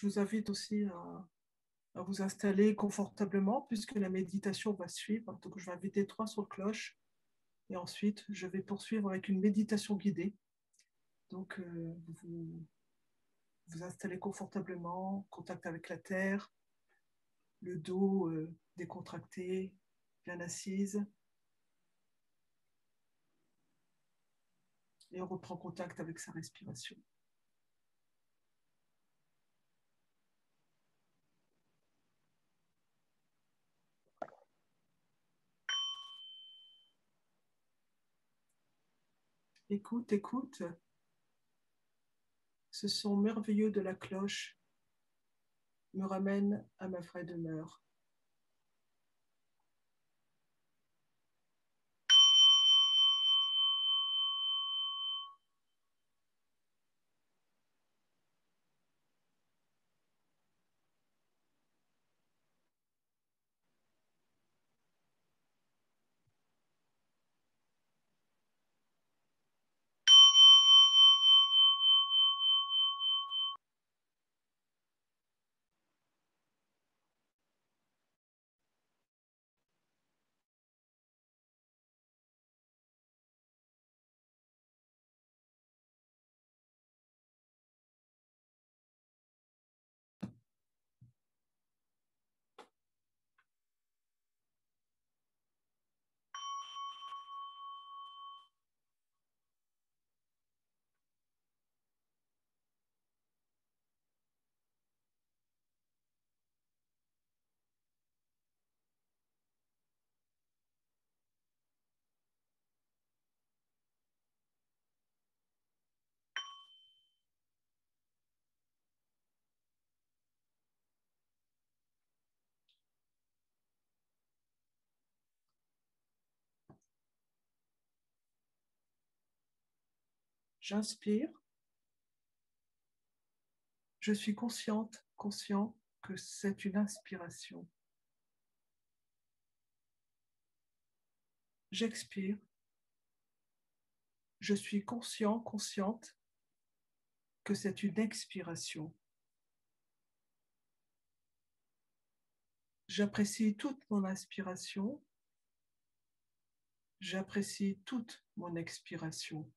Je vous invite aussi à vous installer confortablement puisque la méditation va suivre. Donc, je vais inviter trois sur cloche et ensuite, je vais poursuivre avec une méditation guidée. Donc, vous vous installez confortablement, contact avec la terre, le dos décontracté, bien assise. Et on reprend contact avec sa respiration. Écoute, écoute. Ce son merveilleux de la cloche me ramène à ma vraie demeure. J'inspire. Je suis consciente, conscient que c'est une inspiration. J'expire. Je suis conscient, consciente que c'est une expiration. J'apprécie toute mon inspiration. J'apprécie toute mon expiration.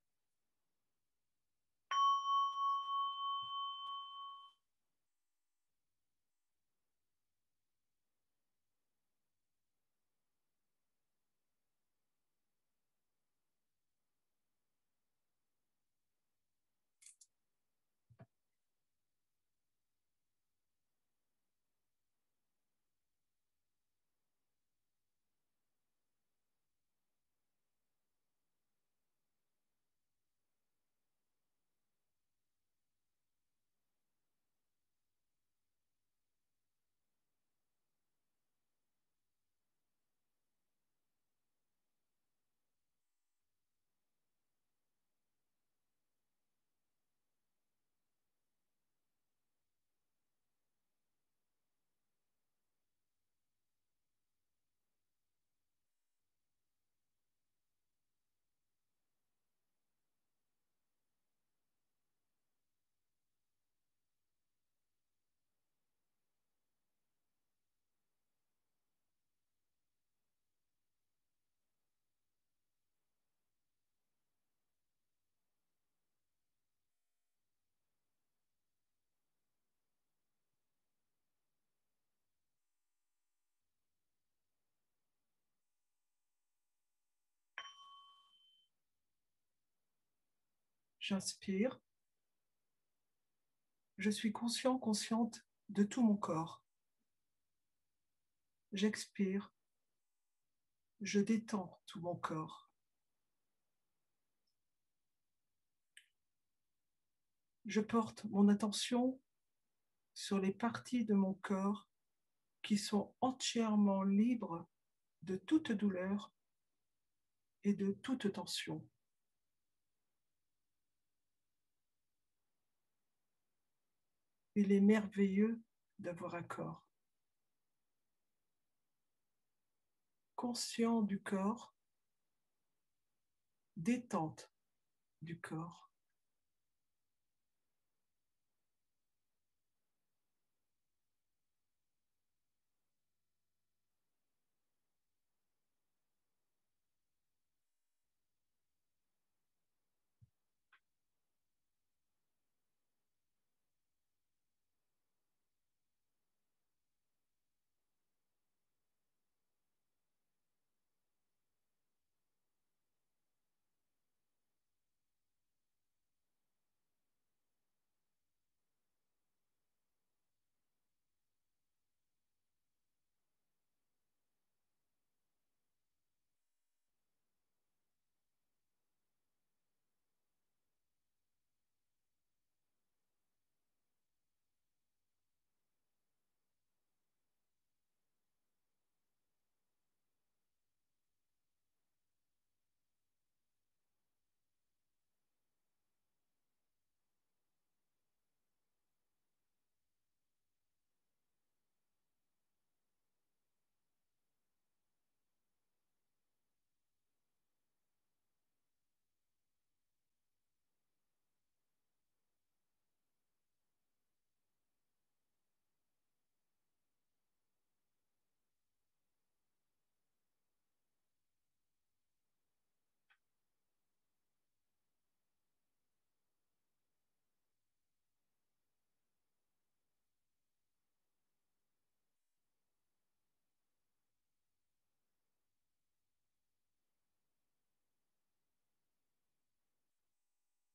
J'inspire. Je suis conscient, consciente de tout mon corps. J'expire. Je détends tout mon corps. Je porte mon attention sur les parties de mon corps qui sont entièrement libres de toute douleur et de toute tension. Il est merveilleux d'avoir un corps. Conscient du corps, détente du corps.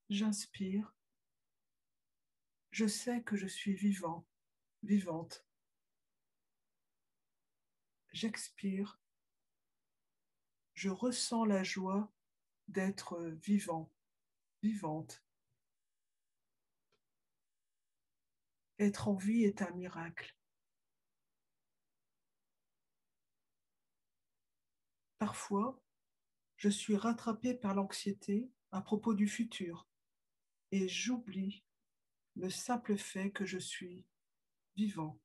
J'inspire. Je sais que je suis vivant, vivante. J'expire. Je ressens la joie d'être vivant, vivante. Être en vie est un miracle. Parfois, je suis rattrapée par l'anxiété à propos du futur et j'oublie le simple fait que je suis vivant,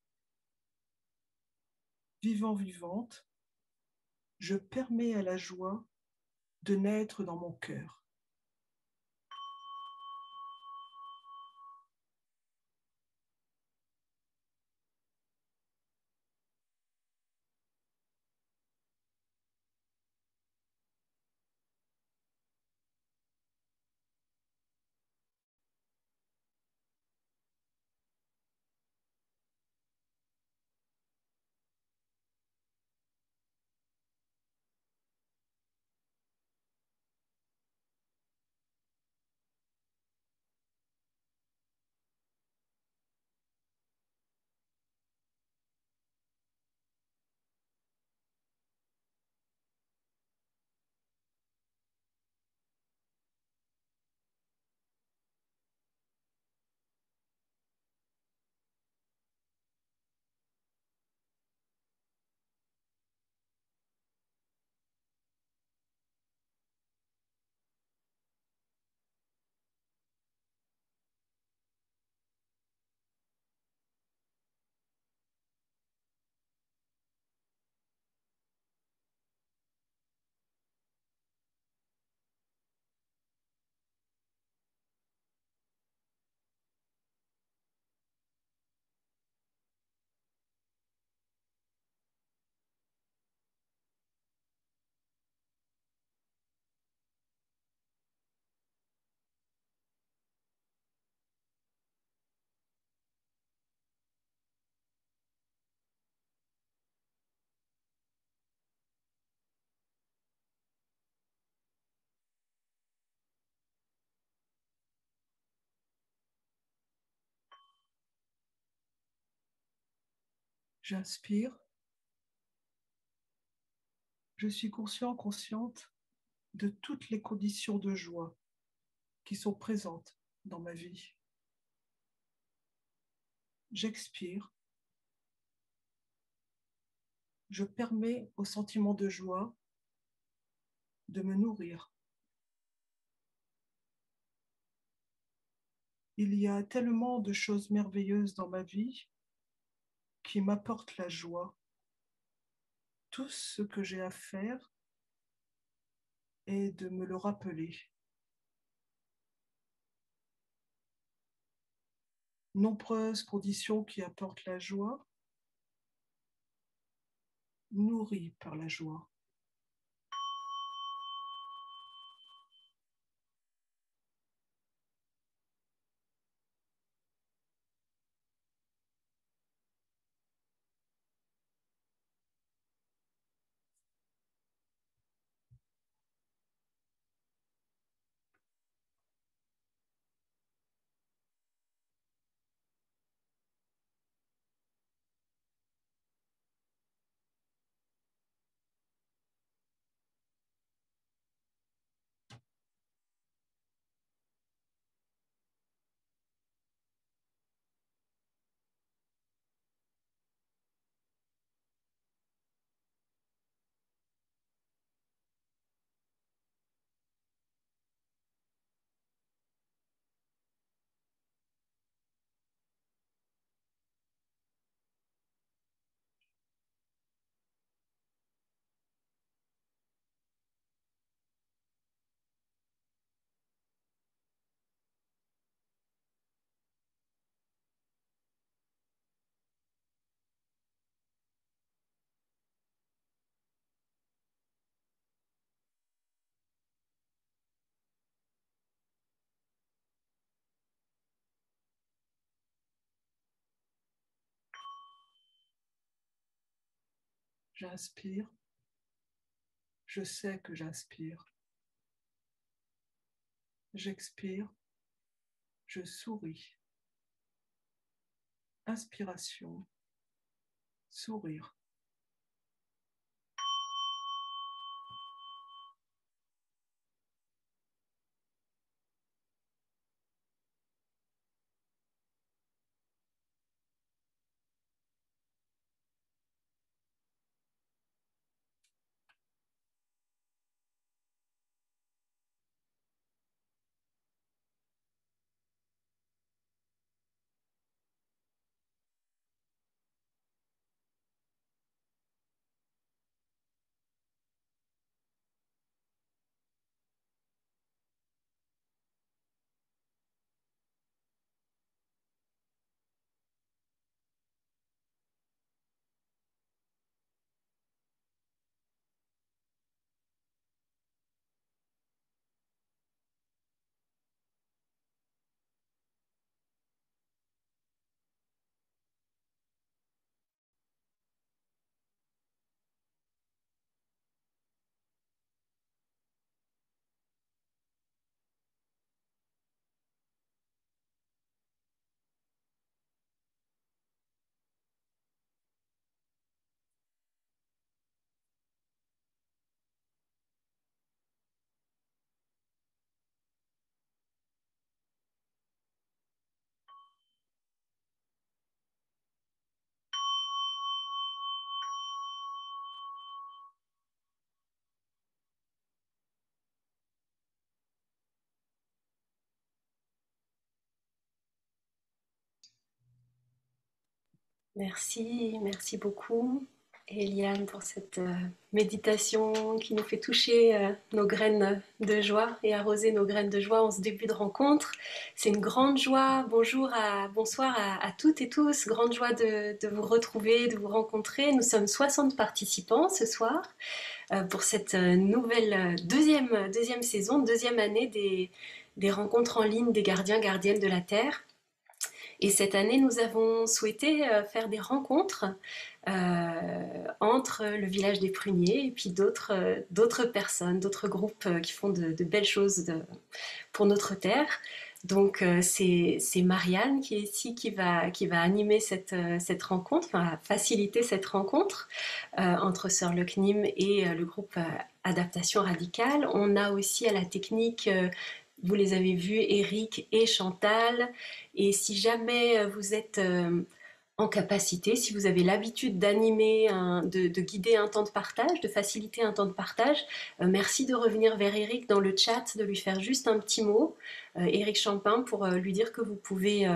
vivant, vivante. Je permets à la joie de naître dans mon cœur. J'inspire. Je suis conscient, consciente de toutes les conditions de joie qui sont présentes dans ma vie. J'expire. Je permets au sentiment de joie de me nourrir. Il y a tellement de choses merveilleuses dans ma vie qui m'apportent la joie. Tout ce que j'ai à faire est de me le rappeler. Nombreuses conditions qui apportent la joie, nourries par la joie. J'inspire. Je sais que j'inspire. J'expire. je souris. Inspiration, sourire. Merci beaucoup, Eliane, pour cette méditation qui nous fait toucher nos graines de joie et arroser nos graines de joie en ce début de rencontre. C'est une grande joie. Bonsoir à toutes et tous. Grande joie de vous retrouver, de vous rencontrer. Nous sommes 60 participants ce soir pour cette nouvelle deuxième saison, deuxième année des rencontres en ligne des gardiens, gardiennes de la Terre. Et cette année, nous avons souhaité faire des rencontres entre le village des Pruniers et puis d'autres personnes, d'autres groupes qui font de belles choses pour notre terre. Donc c'est Marianne qui est ici qui va animer cette rencontre, enfin faciliter cette rencontre entre Sœur Lecnim et le groupe Adaptation Radicale. On a aussi à la technique vous les avez vus, Eric et Chantal. Et si jamais vous êtes en capacité, si vous avez l'habitude d'animer, de guider un temps de partage, de faciliter un temps de partage, merci de revenir vers Eric dans le chat, de lui faire juste un petit mot, Eric Champin, pour lui dire que vous pouvez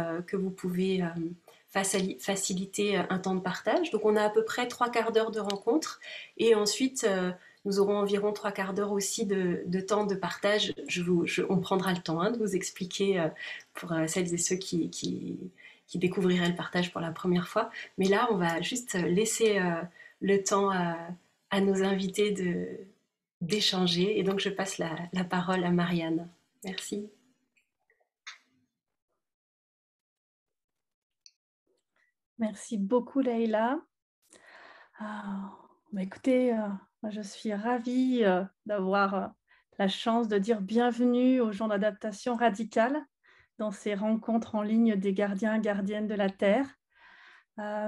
faciliter un temps de partage. Donc on a à peu près 3/4 d'heure de rencontre et ensuite nous aurons environ 3/4 d'heure aussi de temps de partage. On prendra le temps de vous expliquer pour celles et ceux qui découvriraient le partage pour la première fois. Mais là, on va juste laisser le temps à nos invités d'échanger. Et donc, je passe la parole à Marianne. Merci. Merci beaucoup, Leïla. Écoutez, je suis ravie d'avoir la chance de dire bienvenue aux gens d'adaptation radicale dans ces rencontres en ligne des gardiens et gardiennes de la Terre.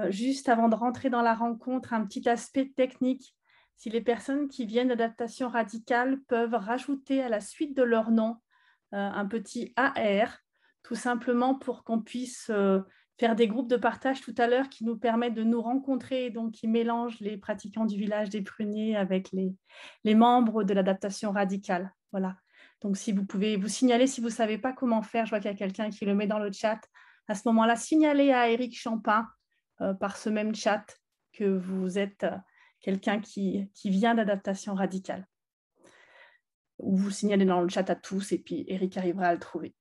Juste avant de rentrer dans la rencontre, un petit aspect technique. Si les personnes qui viennent d'adaptation radicale peuvent rajouter à la suite de leur nom un petit AR, tout simplement pour qu'on puisse faire des groupes de partage tout à l'heure qui nous permettent de nous rencontrer, donc qui mélangent les pratiquants du village des Pruniers avec les membres de l'adaptation radicale. Voilà. Donc, si vous pouvez vous signaler, si vous ne savez pas comment faire, je vois qu'il y a quelqu'un qui le met dans le chat, à ce moment-là, signalez à Eric Champin par ce même chat que vous êtes quelqu'un qui vient d'adaptation radicale. Ou vous signalez dans le chat à tous et puis Eric arrivera à le trouver.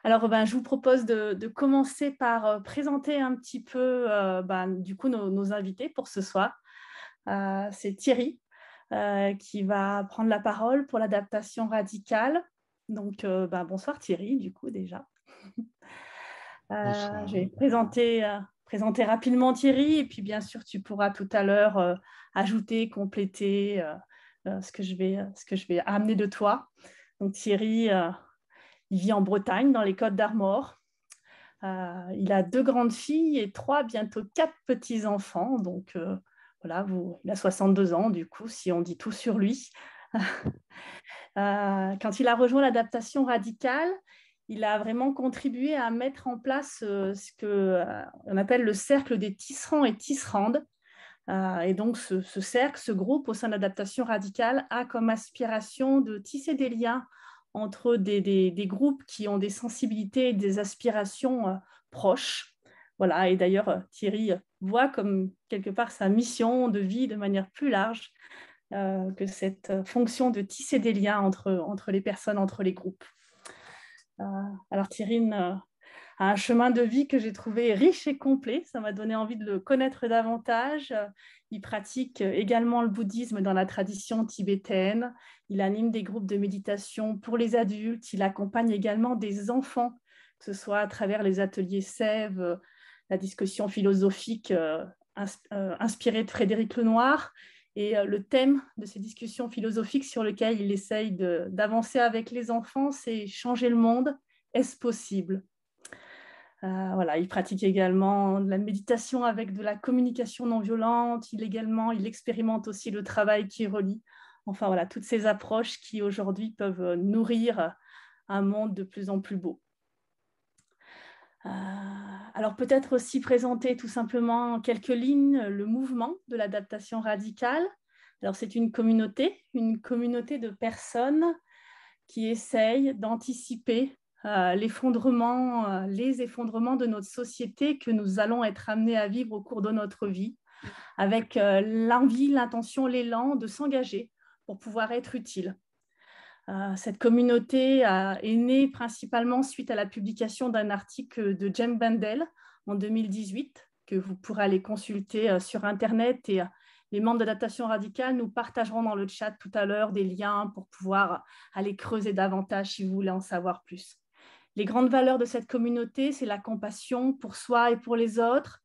Alors, je vous propose de commencer par présenter un petit peu du coup nos invités pour ce soir. C'est Thierry qui va prendre la parole pour l'adaptation radicale. Donc, bonsoir Thierry, du coup déjà. Je vais présenter rapidement Thierry et puis bien sûr tu pourras tout à l'heure ajouter, compléter ce que je vais amener de toi. Donc Thierry Il vit en Bretagne, dans les Côtes-d'Armor. Il a 2 grandes filles et 3, bientôt 4 petits-enfants. Donc, voilà, il a 62 ans, du coup, si on dit tout sur lui. Quand il a rejoint l'adaptation radicale, il a vraiment contribué à mettre en place ce qu'on appelle le cercle des tisserands et tisserandes. Et donc, ce cercle, ce groupe au sein de l'adaptation radicale a comme aspiration de tisser des liens entre des groupes qui ont des sensibilités et des aspirations proches. Voilà, et d'ailleurs, Thierry voit comme quelque part sa mission de vie de manière plus large que cette fonction de tisser des liens entre les personnes, entre les groupes. Alors Thierry a un chemin de vie que j'ai trouvé riche et complet. Ça m'a donné envie de le connaître davantage. Il pratique également le bouddhisme dans la tradition tibétaine. Il anime des groupes de méditation pour les adultes. Il accompagne également des enfants, que ce soit à travers les ateliers Sève, la discussion philosophique inspirée de Frédéric Lenoir. Et le thème de ces discussions philosophiques sur lequel il essaye d'avancer avec les enfants, c'est changer le monde. Est-ce possible ? Voilà, il pratique également de la méditation avec de la communication non violente. Il expérimente aussi le travail qui relie. Enfin, voilà, toutes ces approches qui aujourd'hui peuvent nourrir un monde de plus en plus beau. Alors peut-être aussi présenter tout simplement en quelques lignes le mouvement de l'adaptation radicale. Alors c'est une communauté de personnes qui essayent d'anticiper les effondrements de notre société que nous allons être amenés à vivre au cours de notre vie, avec l'envie, l'intention, l'élan de s'engager pour pouvoir être utile. Cette communauté est née principalement suite à la publication d'un article de Jem Bendel en 2018, que vous pourrez aller consulter sur Internet, et les membres d'Adaptation Radicale nous partageront dans le chat tout à l'heure des liens pour pouvoir aller creuser davantage si vous voulez en savoir plus. Les grandes valeurs de cette communauté, c'est la compassion pour soi et pour les autres,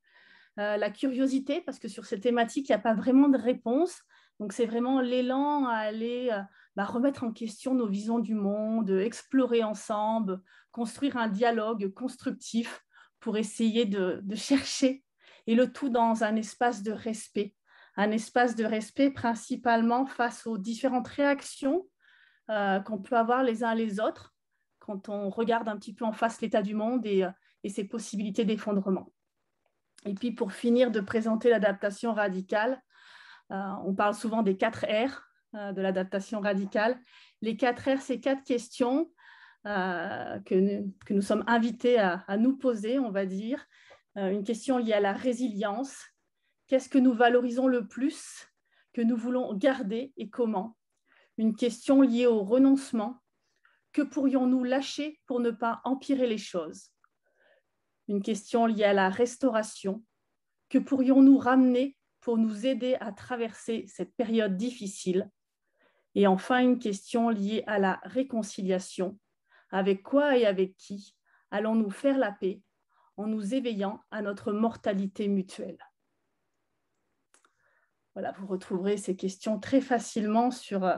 la curiosité, parce que sur ces thématiques, il n'y a pas vraiment de réponse. Donc, c'est vraiment l'élan à aller remettre en question nos visions du monde, explorer ensemble, construire un dialogue constructif pour essayer de chercher, et le tout dans un espace de respect. Un espace de respect principalement face aux différentes réactions qu'on peut avoir les uns les autres quand on regarde un petit peu en face l'état du monde et ses possibilités d'effondrement. Et puis, pour finir de présenter l'adaptation radicale, on parle souvent des 4 R de l'adaptation radicale. Les 4 R, c'est 4 questions que nous sommes invités à nous poser, on va dire. Une question liée à la résilience. Qu'est-ce que nous valorisons le plus, que nous voulons garder et comment? Une question liée au renoncement. Que pourrions-nous lâcher pour ne pas empirer les choses? Une question liée à la restauration. Que pourrions-nous ramener pour nous aider à traverser cette période difficile? Et enfin, une question liée à la réconciliation. Avec quoi et avec qui allons-nous faire la paix en nous éveillant à notre mortalité mutuelle? Voilà, vous retrouverez ces questions très facilement sur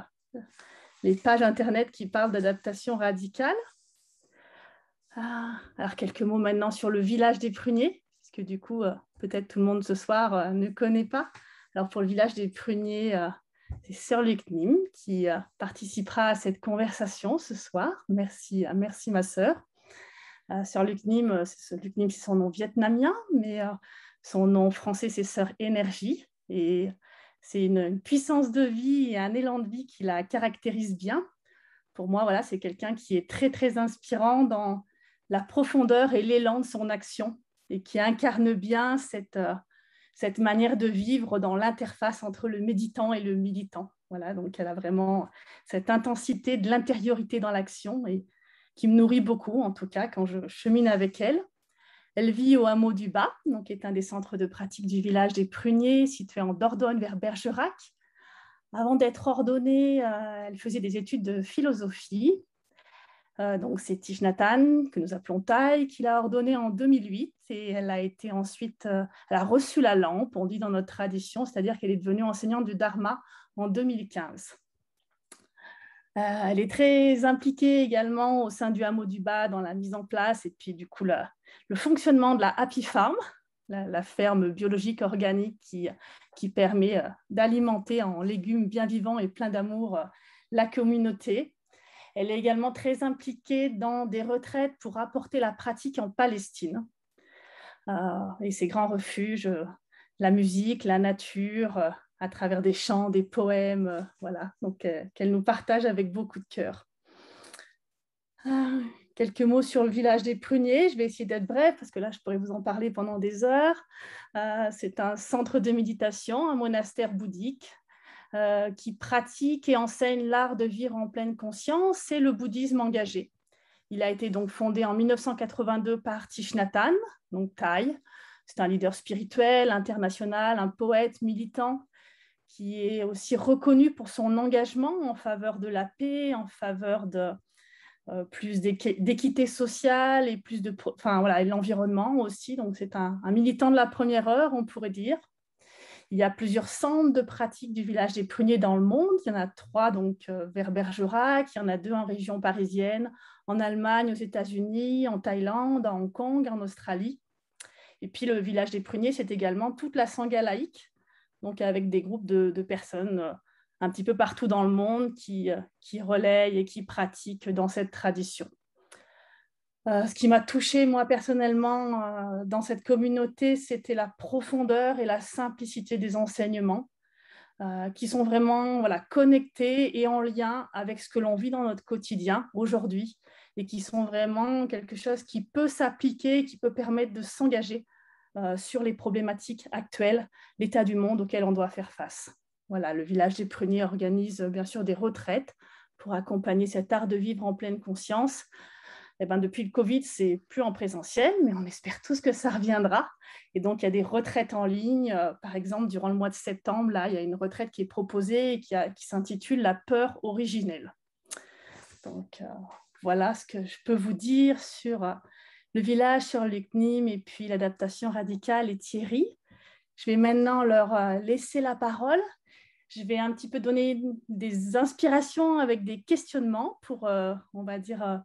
les pages Internet qui parlent d'adaptation radicale. Alors, quelques mots maintenant sur le village des Pruniers, puisque du coup, peut-être tout le monde ce soir ne connaît pas. Alors, pour le village des Pruniers, c'est Sœur Luc Nim qui participera à cette conversation ce soir. Merci ma sœur. Sœur Luc Nim, c'est son nom vietnamien, mais son nom français, c'est Sœur Énergie. Et c'est une puissance de vie et un élan de vie qui la caractérise bien. Pour moi, voilà, c'est quelqu'un qui est très, très inspirant dans la profondeur et l'élan de son action et qui incarne bien cette manière de vivre dans l'interface entre le méditant et le militant. Voilà, donc elle a vraiment cette intensité de l'intériorité dans l'action et qui me nourrit beaucoup, en tout cas, quand je chemine avec elle. Elle vit au hameau du Bas, donc qui est un des centres de pratique du village des Pruniers, situé en Dordogne vers Bergerac. Avant d'être ordonnée, elle faisait des études de philosophie. Donc c'est Thich Nhat Hanh, que nous appelons Thay, qui l'a ordonnée en 2008. Et elle a été ensuite, elle a reçu la lampe, on dit dans notre tradition, c'est-à-dire qu'elle est devenue enseignante du Dharma en 2015. Elle est très impliquée également au sein du hameau du Bas dans la mise en place et puis du coup le fonctionnement de la Happy Farm, la ferme biologique organique qui permet d'alimenter en légumes bien vivants et pleins d'amour la communauté. Elle est également très impliquée dans des retraites pour apporter la pratique en Palestine. Et ces grands refuges, la musique, la nature, à travers des chants, des poèmes, voilà, donc qu'elle nous partage avec beaucoup de cœur. Quelques mots sur le village des Pruniers. Je vais essayer d'être brève parce que là, je pourrais vous en parler pendant des heures. C'est un centre de méditation, un monastère bouddhique qui pratique et enseigne l'art de vivre en pleine conscience et le bouddhisme engagé. Il a été donc fondé en 1982 par Thich Nhat Hanh, donc Thai. C'est un leader spirituel, international, un poète militant qui est aussi reconnu pour son engagement en faveur de la paix, en faveur de plus d'équité sociale et plus de, enfin voilà, et l'environnement aussi. Donc c'est un militant de la première heure, on pourrait dire. Il y a plusieurs centres de pratique du village des Pruniers dans le monde. Il y en a 3 donc, vers Bergerac, il y en a 2 en région parisienne, en Allemagne, aux États-Unis, en Thaïlande, à Hong Kong, en Australie. Et puis le village des Pruniers, c'est également toute la Sangha laïque, donc avec des groupes de personnes un petit peu partout dans le monde qui relayent et qui pratiquent dans cette tradition. Ce qui m'a touchée, moi, personnellement, dans cette communauté, c'était la profondeur et la simplicité des enseignements qui sont vraiment connectés et en lien avec ce que l'on vit dans notre quotidien aujourd'hui et qui sont vraiment quelque chose qui peut s'appliquer, qui peut permettre de s'engager sur les problématiques actuelles, l'état du monde auquel on doit faire face. Voilà, le village des Pruniers organise bien sûr des retraites pour accompagner cet art de vivre en pleine conscience. Eh ben, depuis le Covid, c'est plus en présentiel, mais on espère tous que ça reviendra. Et donc, il y a des retraites en ligne. Par exemple, durant le mois de septembre, là, il y a une retraite qui est proposée et qui s'intitule « La peur originelle ». Donc, voilà ce que je peux vous dire sur le village, sur l'UCNIM et puis l'adaptation radicale et Thierry. Je vais maintenant leur laisser la parole. Je vais un petit peu donner des inspirations avec des questionnements pour, on va dire,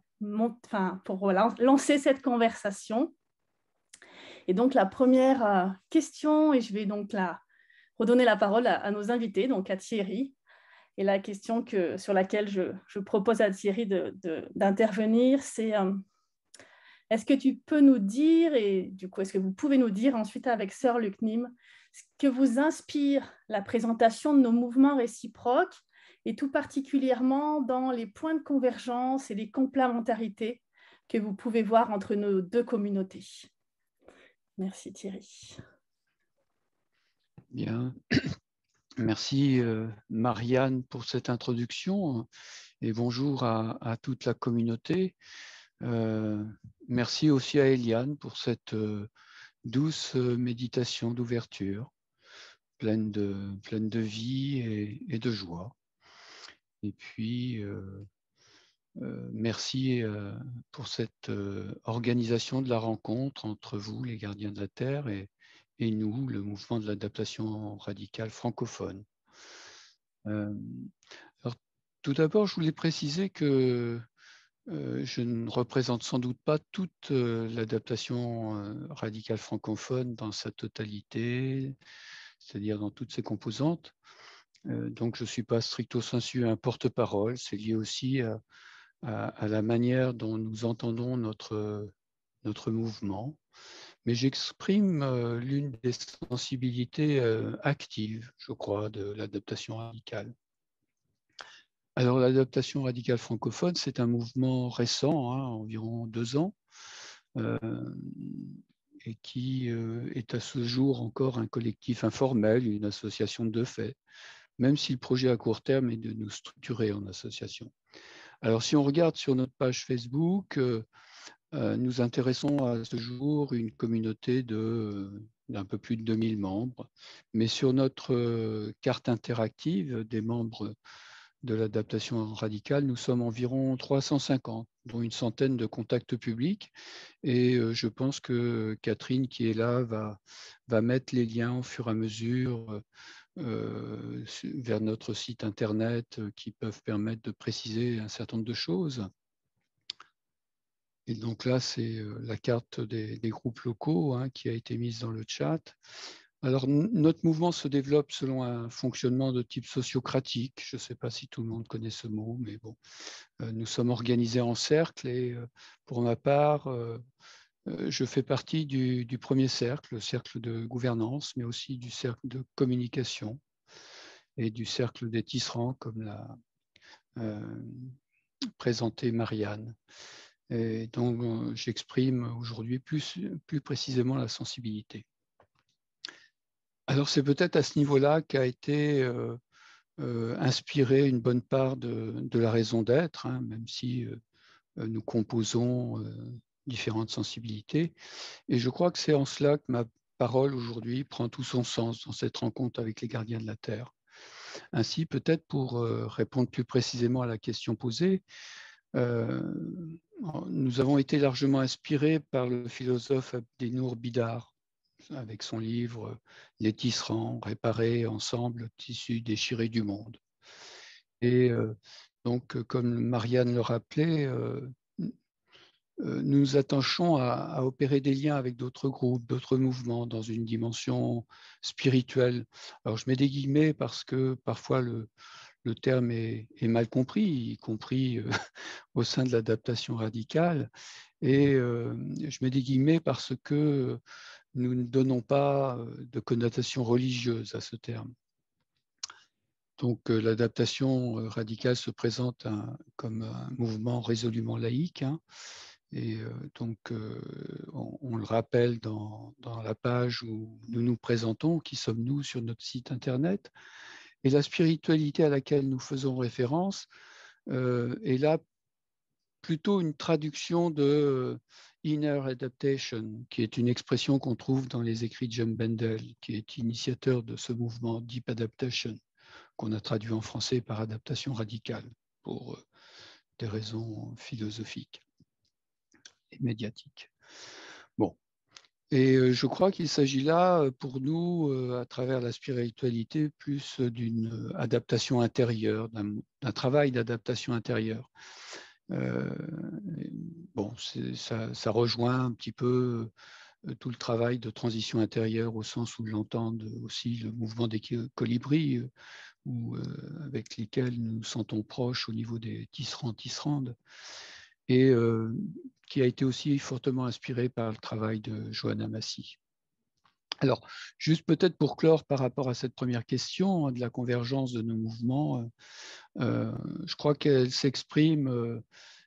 pour lancer cette conversation. Et donc, la première question, et je vais donc redonner la parole à nos invités, donc à Thierry. Et la question sur laquelle je propose à Thierry d'intervenir, c'est est-ce que tu peux nous dire, et du coup, est-ce que vous pouvez nous dire ensuite avec Sœur l'UCNIM, ce que vous inspire la présentation de nos mouvements réciproques et tout particulièrement dans les points de convergence et les complémentarités que vous pouvez voir entre nos 2 communautés. Merci Thierry. Bien. Merci Marianne pour cette introduction et bonjour à toute la communauté. Merci aussi à Eliane pour cette douce méditation d'ouverture, pleine de vie et de joie. Et puis, merci pour cette organisation de la rencontre entre vous, les gardiens de la Terre, et nous, le mouvement de l'adaptation radicale francophone. Alors, tout d'abord, je voulais préciser que je ne représente sans doute pas toute l'adaptation radicale francophone dans sa totalité, c'est-à-dire dans toutes ses composantes. Donc, je ne suis pas stricto sensu un porte-parole. C'est lié aussi à la manière dont nous entendons notre mouvement. Mais j'exprime l'une des sensibilités actives, je crois, de l'adaptation radicale. Alors, l'adaptation radicale francophone, c'est un mouvement récent, environ 2 ans, et qui est à ce jour encore un collectif informel, une association de fait, même si le projet à court terme est de nous structurer en association. Alors, si on regarde sur notre page Facebook, nous intéressons à ce jour une communauté d'un peu plus de 2000 membres, mais sur notre carte interactive des membres de l'adaptation radicale, nous sommes environ 350, dont une centaine de contacts publics. Et je pense que Catherine, qui est là, va mettre les liens au fur et à mesure vers notre site internet qui peuvent permettre de préciser un certain nombre de choses. Et donc là, c'est la carte des groupes locaux hein, qui a été mise dans le chat. Alors, notre mouvement se développe selon un fonctionnement de type sociocratique. Je ne sais pas si tout le monde connaît ce mot, mais bon, nous sommes organisés en cercle et pour ma part, je fais partie du premier cercle, le cercle de gouvernance, mais aussi du cercle de communication et du cercle des tisserands, comme l'a présenté Marianne. Et donc, j'exprime aujourd'hui plus précisément la sensibilité. Alors, c'est peut-être à ce niveau-là qu'a été inspiré une bonne part de la raison d'être, hein, même si nous composons différentes sensibilités. Et je crois que c'est en cela que ma parole aujourd'hui prend tout son sens dans cette rencontre avec les gardiens de la Terre. Ainsi, peut-être pour répondre plus précisément à la question posée, nous avons été largement inspirés par le philosophe Abdenour Bidar, avec son livre « Les tisserands, réparer ensemble, tissus déchirés du monde ». Et donc, comme Marianne le rappelait, nous nous attachons à opérer des liens avec d'autres groupes, d'autres mouvements dans une dimension spirituelle. Alors, je mets des guillemets parce que parfois le terme est mal compris, y compris au sein de l'adaptation radicale. Et je mets des guillemets parce que nous ne donnons pas de connotation religieuse à ce terme. Donc l'adaptation radicale se présente comme un mouvement résolument laïque. Hein, et donc on le rappelle dans la page où nous nous présentons, qui sommes-nous sur notre site internet. Et la spiritualité à laquelle nous faisons référence est là plutôt une traduction de Inner Adaptation, qui est une expression qu'on trouve dans les écrits de John Bendel, qui est initiateur de ce mouvement Deep Adaptation, qu'on a traduit en français par adaptation radicale, pour des raisons philosophiques et médiatiques. Bon. Et je crois qu'il s'agit là, pour nous, à travers la spiritualité, plus d'une adaptation intérieure, d'un travail d'adaptation intérieure. Bon, ça rejoint un petit peu tout le travail de transition intérieure au sens où l'entendent aussi le mouvement des colibris, avec lesquels nous nous sentons proches au niveau des tisserandes, et qui a été aussi fortement inspiré par le travail de Johanna Massy. Alors, juste peut-être pour clore par rapport à cette première question hein, de la convergence de nos mouvements, je crois qu'elle s'exprime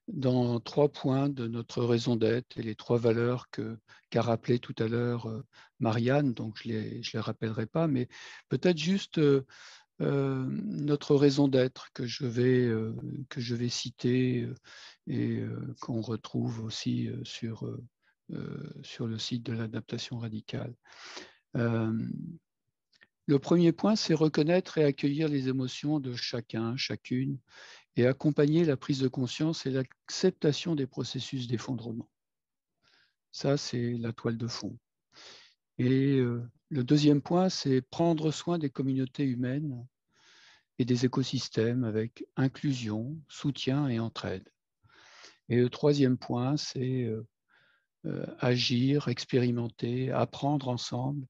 dans 3 points de notre raison d'être et les 3 valeurs qu'a rappelé tout à l'heure Marianne, donc je les rappellerai pas, mais peut-être juste notre raison d'être que je vais citer et qu'on retrouve aussi sur le site de l'adaptation radicale. Le premier point, c'est reconnaître et accueillir les émotions de chacun, chacune, et accompagner la prise de conscience et l'acceptation des processus d'effondrement. Ça, c'est la toile de fond. Et le deuxième point, c'est prendre soin des communautés humaines et des écosystèmes avec inclusion, soutien et entraide. Et le troisième point, c'est agir, expérimenter, apprendre ensemble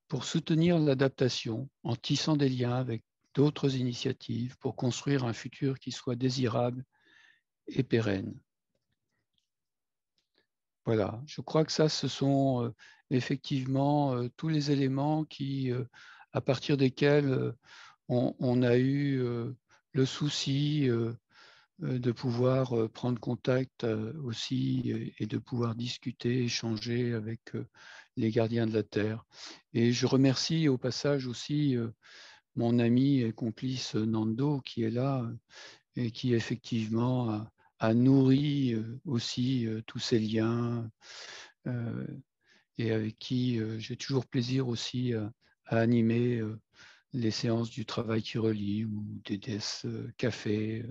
pour soutenir l'adaptation en tissant des liens avec d'autres initiatives pour construire un futur qui soit désirable et pérenne. Voilà, je crois que ça, ce sont effectivement tous les éléments à partir desquels on a eu le souci de pouvoir prendre contact aussi et de pouvoir discuter, échanger avec les gardiens de la Terre. Et je remercie au passage aussi mon ami et complice Nando qui est là et qui effectivement a nourri aussi tous ces liens et avec qui j'ai toujours plaisir aussi à animer les séances du travail qui relie ou des cafés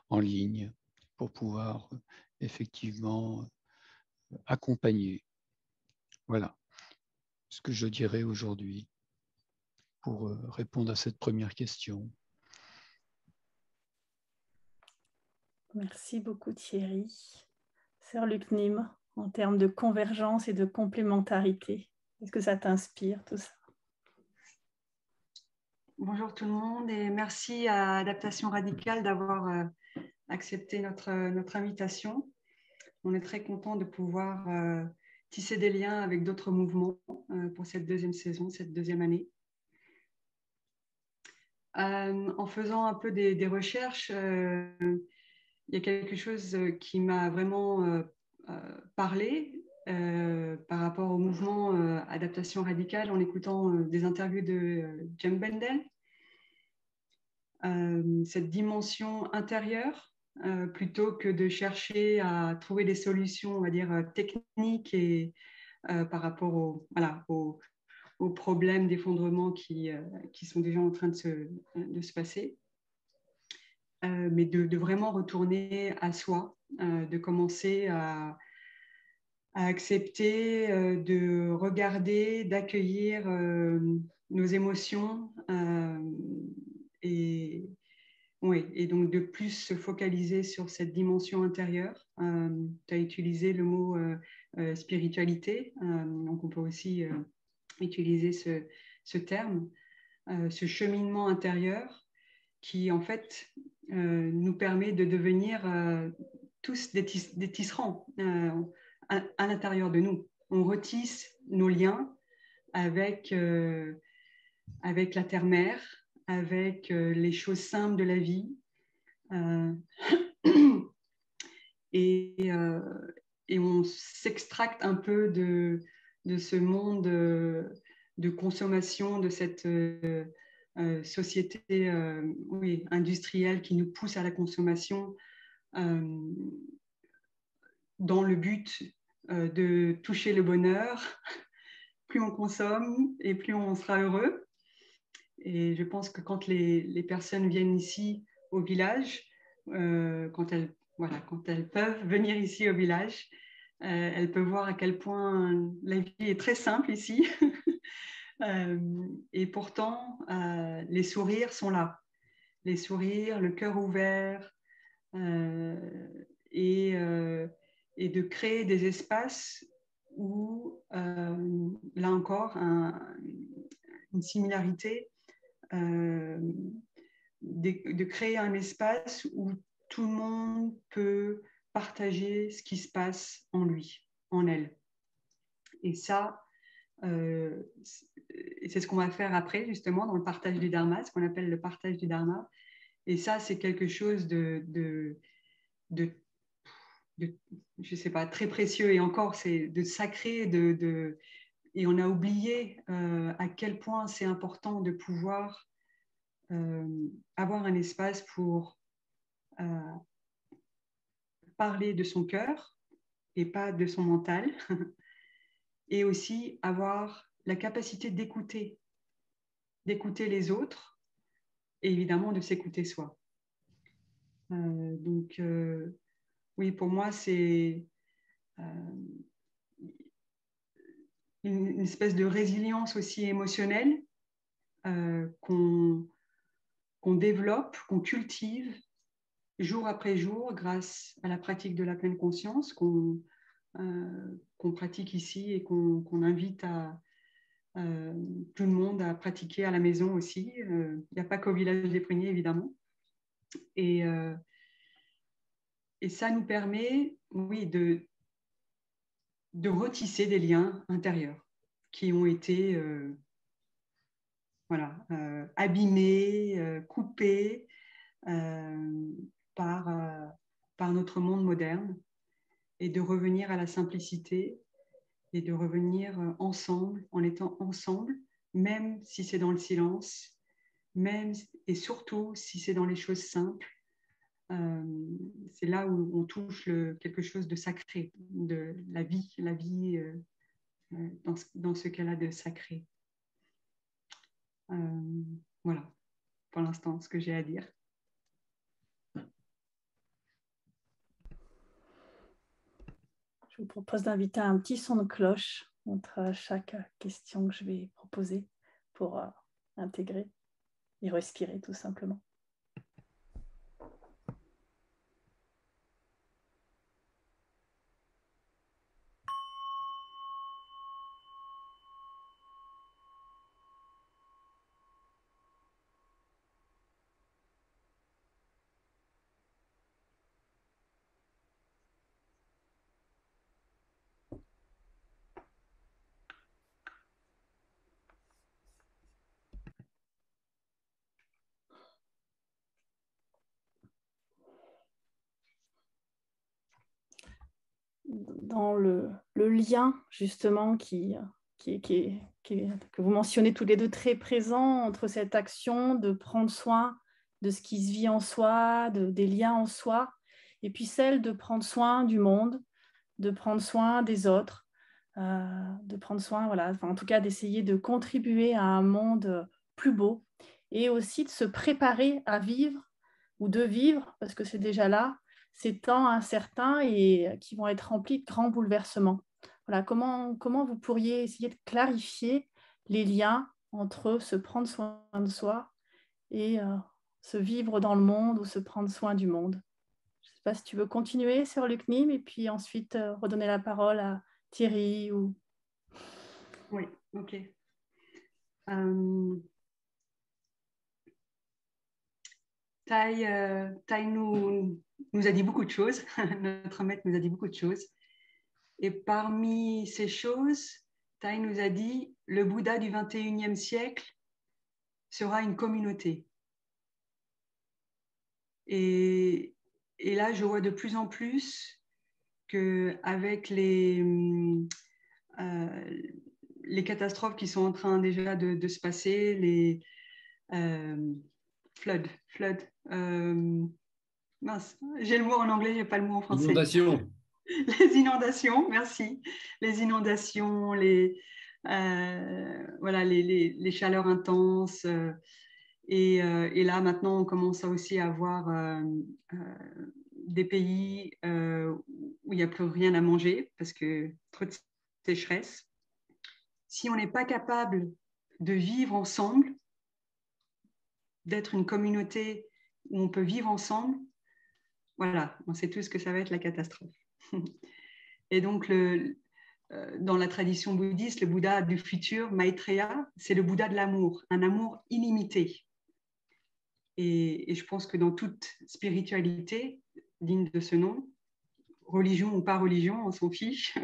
en ligne pour pouvoir effectivement accompagner. Voilà ce que je dirais aujourd'hui. pour répondre à cette première question. Merci beaucoup Thierry. Sœur Luc Nim, en termes de convergence et de complémentarité, est-ce que ça t'inspire tout ça? Bonjour tout le monde et merci à Adaptation Radicale d'avoir accepté notre invitation. On est très content de pouvoir tisser des liens avec d'autres mouvements pour cette deuxième saison, cette deuxième année. En faisant un peu des recherches, il y a quelque chose qui m'a vraiment parlé par rapport au mouvement Adaptation Radicale en écoutant des interviews de Jem Bendel. Cette dimension intérieure, plutôt que de chercher à trouver des solutions, on va dire, techniques et par rapport aux problèmes d'effondrement qui sont déjà en train de se passer. Mais de vraiment retourner à soi, de commencer à accepter, de regarder, d'accueillir nos émotions et donc de plus se focaliser sur cette dimension intérieure. Tu as utilisé le mot spiritualité, donc on peut aussi utiliser ce terme, ce cheminement intérieur qui en fait nous permet de devenir tous des tisserands à l'intérieur de nous. On retisse nos liens avec la terre-mère, avec les choses simples de la vie. Et on s'extracte un peu de ce monde de consommation, de cette société industrielle qui nous pousse à la consommation dans le but de toucher le bonheur. Plus on consomme et plus on sera heureux. Et je pense que quand les personnes viennent ici au village, quand elles peuvent venir ici au village, elles peuvent voir à quel point la vie est très simple ici. Et pourtant, les sourires sont là. Les sourires, le cœur ouvert, et de créer des espaces où, là encore, une similarité, de créer un espace où tout le monde peut partager ce qui se passe en lui, en elle. Et ça, c'est ce qu'on va faire après, justement, dans le partage du Dharma, ce qu'on appelle le partage du Dharma. Et ça, c'est quelque chose de je sais pas, très précieux. Et encore, c'est de sacré, et on a oublié à quel point c'est important de pouvoir avoir un espace pour parler de son cœur et pas de son mental, et aussi avoir la capacité d'écouter les autres et évidemment de s'écouter soi. Donc, oui, pour moi, c'est une espèce de résilience aussi émotionnelle qu'on développe, qu'on cultive jour après jour grâce à la pratique de la pleine conscience qu'on pratique ici et qu'on invite tout le monde à pratiquer à la maison aussi. Il n'y a pas qu'au village des Pruniers, évidemment. Et ça nous permet, oui, de retisser des liens intérieurs qui ont été abîmés, coupés par notre monde moderne, et de revenir à la simplicité et de revenir ensemble, en étant ensemble, même si c'est dans le silence, même et surtout si c'est dans les choses simples. C'est là où on touche quelque chose de sacré, de la vie dans ce cas-là de sacré. Voilà, pour l'instant, ce que j'ai à dire. Je vous propose d'inviter un petit son de cloche entre chaque question que je vais proposer pour intégrer et respirer tout simplement. Dans le lien justement que vous mentionnez tous les deux très présent entre cette action de prendre soin de ce qui se vit en soi, des liens en soi, et puis celle de prendre soin du monde, de prendre soin des autres, de prendre soin, voilà, enfin, en tout cas d'essayer de contribuer à un monde plus beau, et aussi de se préparer à vivre ou de vivre, parce que c'est déjà là, ces temps incertains et qui vont être remplis de grands bouleversements. Voilà, comment vous pourriez essayer de clarifier les liens entre se prendre soin de soi et se vivre dans le monde ou se prendre soin du monde. Je ne sais pas si tu veux continuer sur Luc Nim et puis ensuite redonner la parole à Thierry ou... Oui, ok. Tai nous a dit beaucoup de choses. Notre maître nous a dit beaucoup de choses. Et parmi ces choses, Tai nous a dit le Bouddha du 21e siècle sera une communauté. Et là, je vois de plus en plus qu'avec les catastrophes qui sont en train déjà de se passer, les flood, mince, j'ai le mot en anglais, j'ai pas le mot en français. Inondation. Les inondations, merci. Les inondations, voilà, les chaleurs intenses. Et là, maintenant, on commence aussi à avoir des pays où il n'y a plus rien à manger parce que trop de sécheresse. Si on n'est pas capable de vivre ensemble, d'être une communauté où on peut vivre ensemble, voilà, on sait tous que ça va être la catastrophe. Et donc, dans la tradition bouddhiste, le Bouddha du futur, Maitreya, c'est le Bouddha de l'amour, un amour illimité. Et je pense que dans toute spiritualité digne de ce nom, religion ou pas religion, on s'en fiche,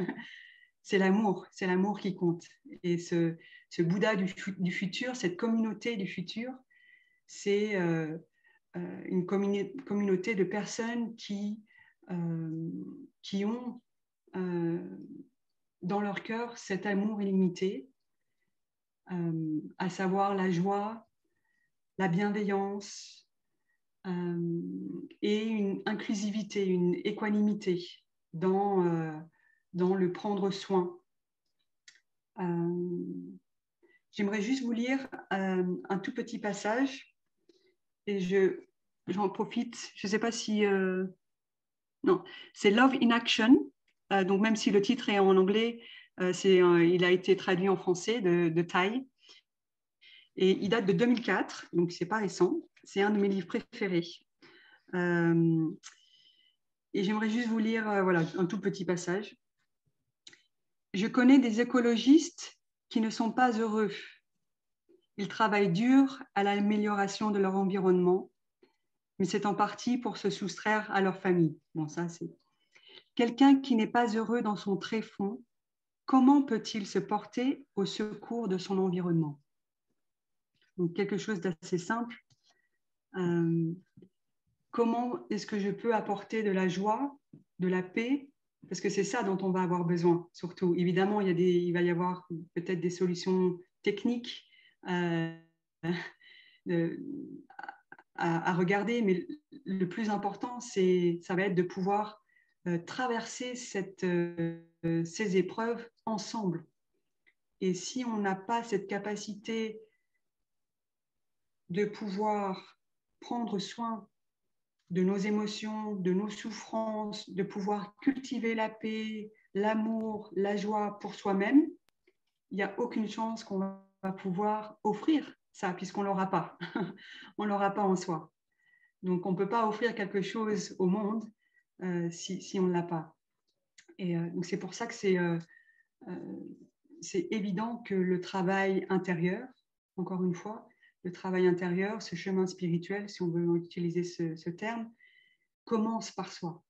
c'est l'amour qui compte. Et ce Bouddha du futur, cette communauté du futur, c'est une communauté de personnes qui ont dans leur cœur cet amour illimité, à savoir la joie, la bienveillance et une inclusivité, une équanimité dans le prendre soin. J'aimerais juste vous lire un tout petit passage et j'en profite, je ne sais pas si... non, c'est Love in Action, donc même si le titre est en anglais, il a été traduit en français de Tai. Et il date de 2004, donc c'est pas récent. C'est un de mes livres préférés. Et j'aimerais juste vous lire voilà, un tout petit passage. Je connais des écologistes qui ne sont pas heureux. Ils travaillent dur à l'amélioration de leur environnement, mais c'est en partie pour se soustraire à leur famille. Bon, ça, c'est... Quelqu'un qui n'est pas heureux dans son tréfonds, comment peut-il se porter au secours de son environnement? Donc, quelque chose d'assez simple. Comment est-ce que je peux apporter de la joie, de la paix? Parce que c'est ça dont on va avoir besoin, surtout. Évidemment, il va y avoir peut-être des solutions techniques à regarder, mais le plus important, ça va être de pouvoir traverser ces épreuves ensemble. Et si on n'a pas cette capacité de pouvoir prendre soin de nos émotions, de nos souffrances, de pouvoir cultiver la paix, l'amour, la joie pour soi-même, il n'y a aucune chance qu'on va pouvoir offrir ça, puisqu'on ne l'aura pas. On ne l'aura pas en soi. Donc, on ne peut pas offrir quelque chose au monde si on ne l'a pas. Et donc, c'est pour ça que c'est évident que le travail intérieur, encore une fois, le travail intérieur, ce chemin spirituel, si on veut utiliser ce terme, commence par soi.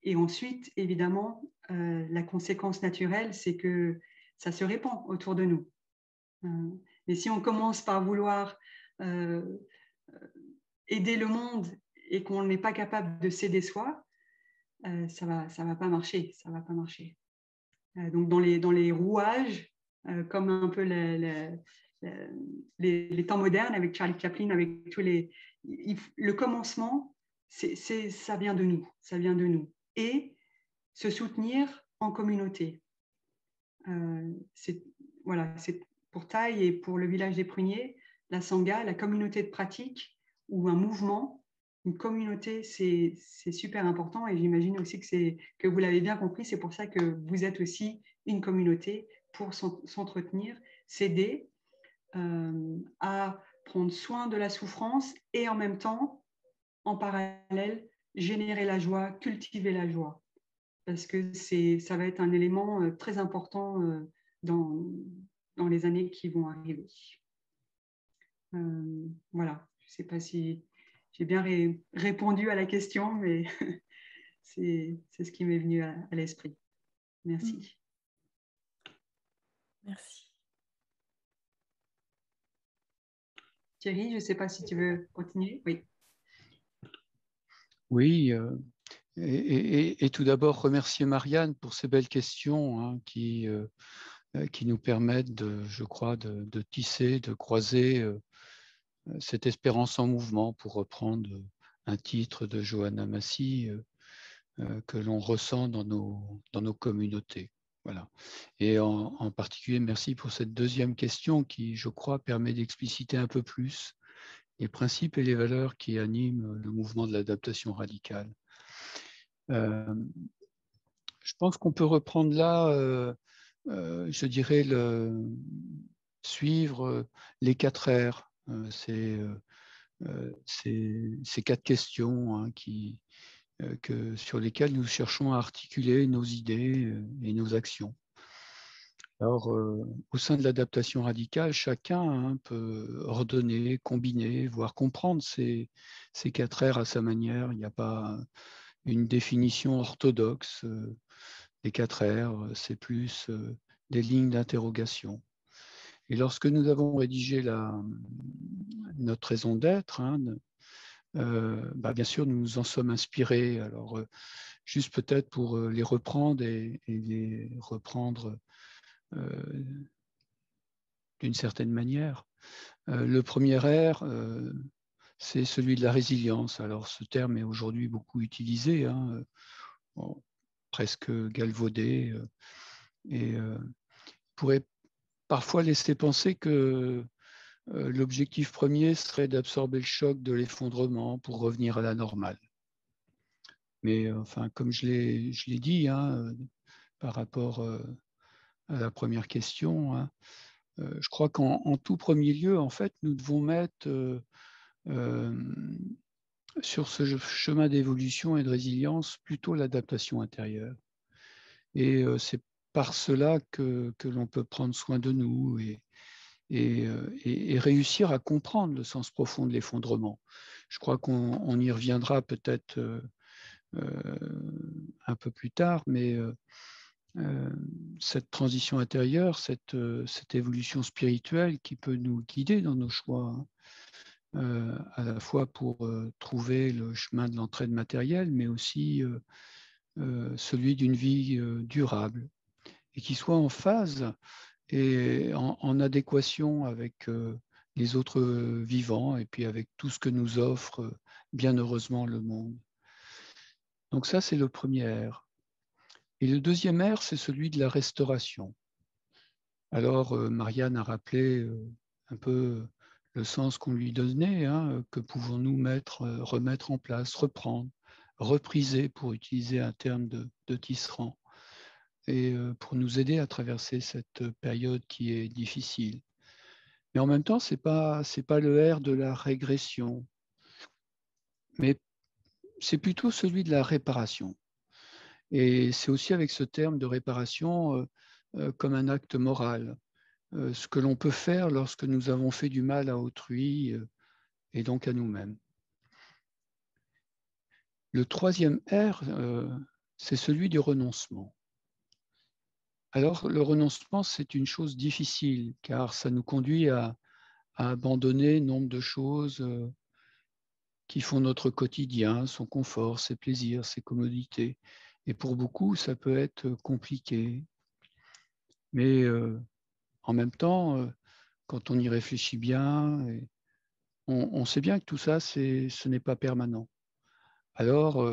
Et ensuite, évidemment, la conséquence naturelle, c'est que ça se répand autour de nous. Mais si on commence par vouloir aider le monde et qu'on n'est pas capable de s'aider soi, ça va pas marcher. Ça va pas marcher. Donc dans les rouages, comme un peu les temps modernes avec Charlie Chaplin, avec tous le commencement, ça vient de nous, ça vient de nous. Et se soutenir en communauté. C'est pour Thaï et pour le village des Pruniers, la Sangha, la communauté de pratique ou un mouvement, une communauté, c'est super important et j'imagine aussi que vous l'avez bien compris, c'est pour ça que vous êtes aussi une communauté pour s'entretenir, s'aider à prendre soin de la souffrance et en même temps, en parallèle, générer la joie, cultiver la joie. Parce que ça va être un élément très important dans les années qui vont arriver. Voilà, je ne sais pas si j'ai bien répondu à la question, mais c'est ce qui m'est venu à l'esprit. Merci. Merci. Thierry, je ne sais pas si tu veux continuer. Oui. Oui, et tout d'abord remercier Marianne pour ces belles questions hein, qui nous permettent, je crois, de tisser, de croiser cette espérance en mouvement, pour reprendre un titre de Johanna Massy que l'on ressent dans nos communautés. Voilà. Et en particulier, merci pour cette deuxième question qui, je crois, permet d'expliciter un peu plus les principes et les valeurs qui animent le mouvement de l'adaptation radicale. Je pense qu'on peut reprendre là, je dirais, suivre les 4 R. Ces 4 questions hein, sur lesquelles nous cherchons à articuler nos idées et nos actions. Alors, au sein de l'adaptation radicale, chacun hein, peut ordonner, combiner, voire comprendre ces 4 R à sa manière. Il n'y a pas une définition orthodoxe. Les 4 R, c'est plus des lignes d'interrogation. Et lorsque nous avons rédigé notre raison d'être, hein, bien sûr, nous nous en sommes inspirés. Alors, juste peut-être pour les reprendre et les reprendre d'une certaine manière. Le premier R, c'est celui de la résilience. Alors, ce terme est aujourd'hui beaucoup utilisé, hein, presque galvaudé, et pourrait parfois laisser penser que l'objectif premier serait d'absorber le choc de l'effondrement pour revenir à la normale. Mais enfin, comme je l'ai dit, hein, par rapport à la première question, hein, je crois qu'en tout premier lieu, en fait, nous devons mettre sur ce chemin d'évolution et de résilience plutôt l'adaptation intérieure. Et c'est par cela que l'on peut prendre soin de nous et réussir à comprendre le sens profond de l'effondrement. Je crois qu'on y reviendra peut-être un peu plus tard, mais cette transition intérieure, cette évolution spirituelle qui peut nous guider dans nos choix, hein, à la fois pour trouver le chemin de l'entraide matérielle, mais aussi celui d'une vie durable et qui soit en phase et en adéquation avec les autres vivants et puis avec tout ce que nous offre bien heureusement le monde. Donc ça, c'est le premier R. Et le deuxième R, c'est celui de la restauration. Alors, Marianne a rappelé un peu le sens qu'on lui donnait, hein, que pouvons-nous remettre en place, reprendre, repriser, pour utiliser un terme de Tisserand, et pour nous aider à traverser cette période qui est difficile. Mais en même temps, c'est pas le R de la régression, mais c'est plutôt celui de la réparation. Et c'est aussi avec ce terme de réparation comme un acte moral, ce que l'on peut faire lorsque nous avons fait du mal à autrui et donc à nous-mêmes. Le troisième R, c'est celui du renoncement. Alors, le renoncement, c'est une chose difficile, car ça nous conduit à abandonner nombre de choses qui font notre quotidien, son confort, ses plaisirs, ses commodités. Et pour beaucoup, ça peut être compliqué. Mais en même temps, quand on y réfléchit bien, on sait bien que tout ça, ce n'est pas permanent. Alors,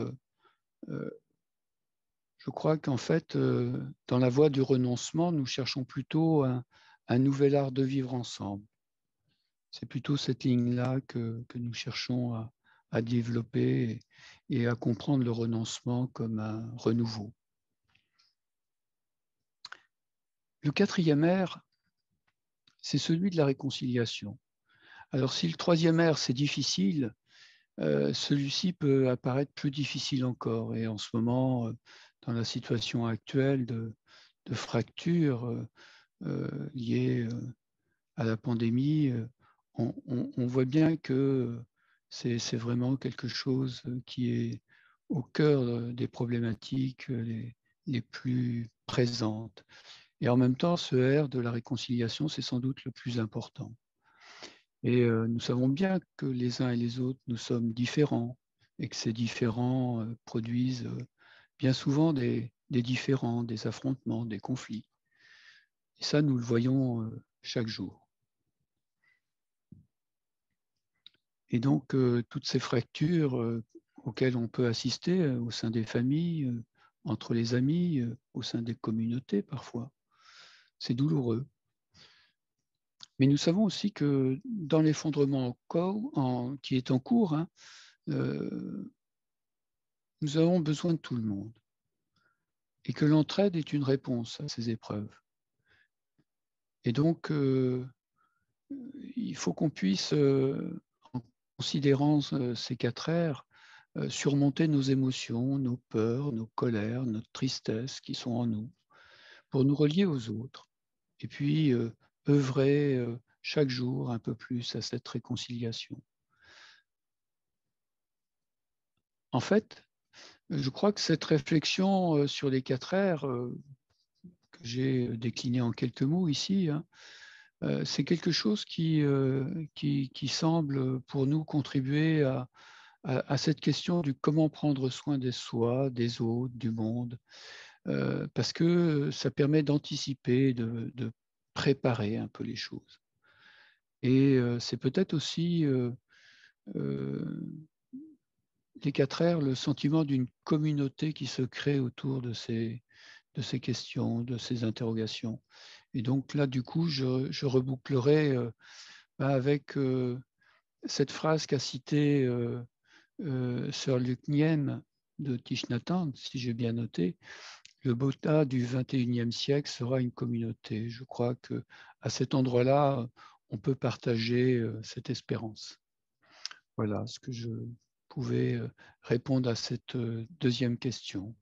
je crois qu'en fait, dans la voie du renoncement, nous cherchons plutôt un nouvel art de vivre ensemble. C'est plutôt cette ligne-là que nous cherchons à développer et à comprendre le renoncement comme un renouveau. Le quatrième R, c'est celui de la réconciliation. Alors, si le troisième R, c'est difficile, celui-ci peut apparaître plus difficile encore. Et en ce moment, dans la situation actuelle de fracture liée à la pandémie, on voit bien que c'est vraiment quelque chose qui est au cœur des problématiques les plus présentes. Et en même temps, ce R de la réconciliation, c'est sans doute le plus important. Et nous savons bien que les uns et les autres, nous sommes différents et que ces différents produisent bien souvent des différends, des affrontements, des conflits. Et ça, nous le voyons chaque jour. Et donc, toutes ces fractures auxquelles on peut assister au sein des familles, entre les amis, au sein des communautés parfois, c'est douloureux. Mais nous savons aussi que dans l'effondrement qui est en cours, hein, nous avons besoin de tout le monde et que l'entraide est une réponse à ces épreuves. Et donc, il faut qu'on puisse, en considérant ces 4 R, surmonter nos émotions, nos peurs, nos colères, notre tristesse qui sont en nous, pour nous relier aux autres. Et puis, œuvrer chaque jour un peu plus à cette réconciliation. En fait, je crois que cette réflexion sur les 4 R, que j'ai décliné en quelques mots ici, hein, c'est quelque chose qui semble pour nous contribuer à cette question du comment prendre soin de soi, des autres, du monde, parce que ça permet d'anticiper, de préparer un peu les choses. Et c'est peut-être aussi les 4 R, le sentiment d'une communauté qui se crée autour de ces questions, de ces interrogations. Et donc là, du coup, je rebouclerai avec cette phrase qu'a citée Sir Luc Niem de Thich Nhat Hanh, si j'ai bien noté, le Bouddha du XXIe siècle sera une communauté. Je crois qu'à cet endroit-là, on peut partager cette espérance. Voilà ce que je pouvais répondre à cette deuxième question.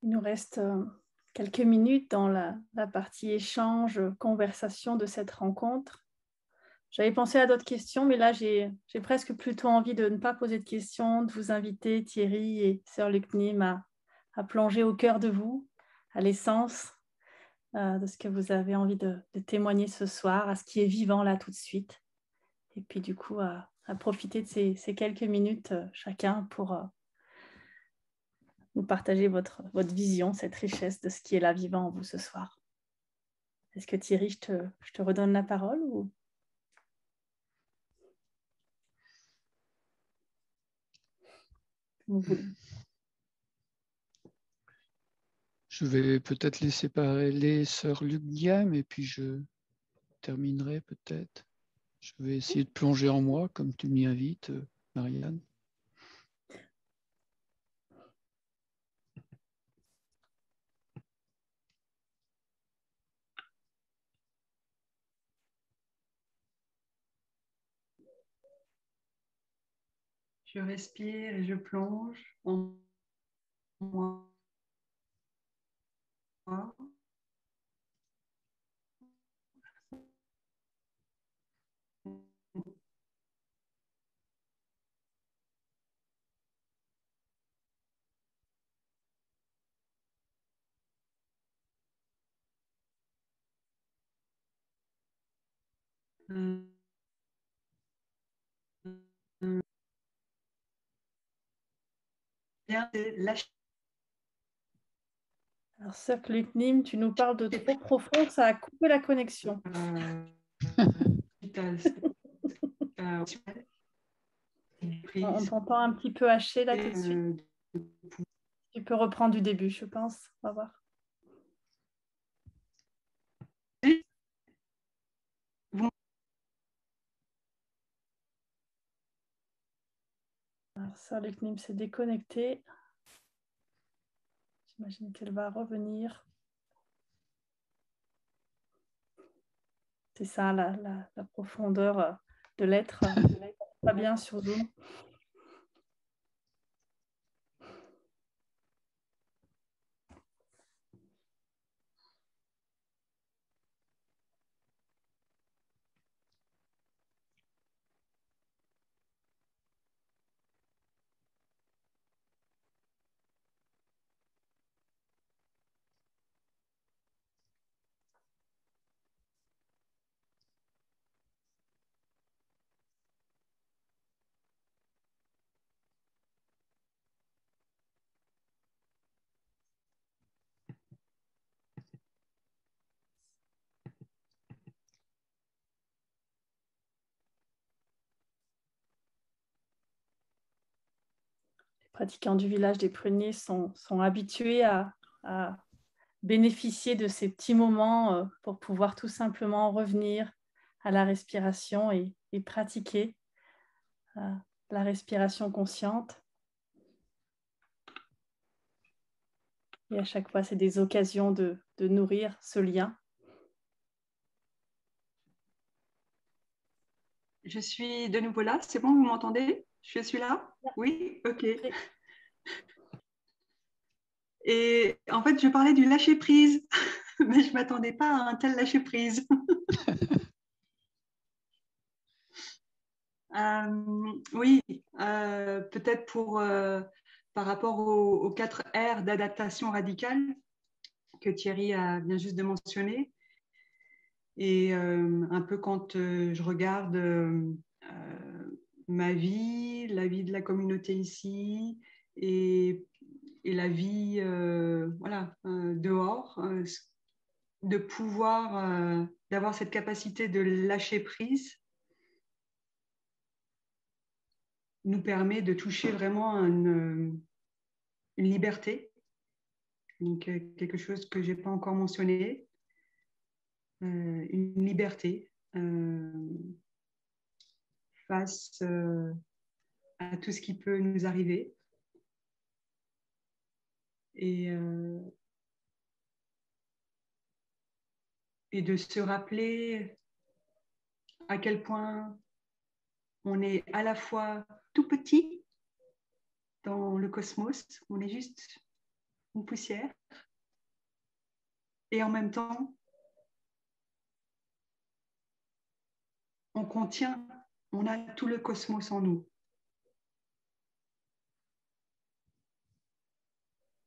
Il nous reste quelques minutes dans la partie échange, conversation de cette rencontre. J'avais pensé à d'autres questions, mais là, j'ai presque plutôt envie de ne pas poser de questions, de vous inviter, Thierry et Sir Luc Niem, à plonger au cœur de vous, à l'essence de ce que vous avez envie de témoigner ce soir, à ce qui est vivant là tout de suite. Et puis du coup, à à profiter de ces quelques minutes chacun pour nous partager votre vision, cette richesse de ce qui est là vivant en vous ce soir. Est-ce que Thierry, je te redonne la parole ou... Vous voulez. Je vais peut-être laisser parler sœur Luc Guillaume et puis je terminerai peut-être. Je vais essayer de plonger en moi comme tu m'y invites, Marianne. Je respire et je plonge en moi. Bien, lâcher. Alors, sœur Luc Nim, tu nous parles de trop profond, ça a coupé la connexion. On t'entend un petit peu haché là tout de suite. Tu peux reprendre du début, je pense. On va voir. Alors, sœur Luc Nim s'est déconnectée. J'imagine qu'elle va revenir. C'est ça, la profondeur de l'être. Pas bien sur Zoom. Pratiquants du village des Pruniers sont habitués à bénéficier de ces petits moments pour pouvoir tout simplement revenir à la respiration et pratiquer la respiration consciente. Et à chaque fois, c'est des occasions de nourrir ce lien. Je suis de nouveau là. C'est bon, vous m'entendez? Je suis là? Oui? Ok. Et en fait, je parlais du lâcher-prise, mais je ne m'attendais pas à un tel lâcher-prise. Oui, peut-être par rapport aux 4 R d'adaptation radicale que Thierry vient juste de mentionner. Et un peu quand je regarde ma vie, la vie de la communauté ici et la vie dehors, de pouvoir, d'avoir cette capacité de lâcher prise nous permet de toucher vraiment une liberté, donc quelque chose que je n'ai pas encore mentionné, une liberté face à tout ce qui peut nous arriver. Et de se rappeler à quel point on est à la fois tout petit dans le cosmos, on est juste une poussière, et en même temps, on contient, on a tout le cosmos en nous.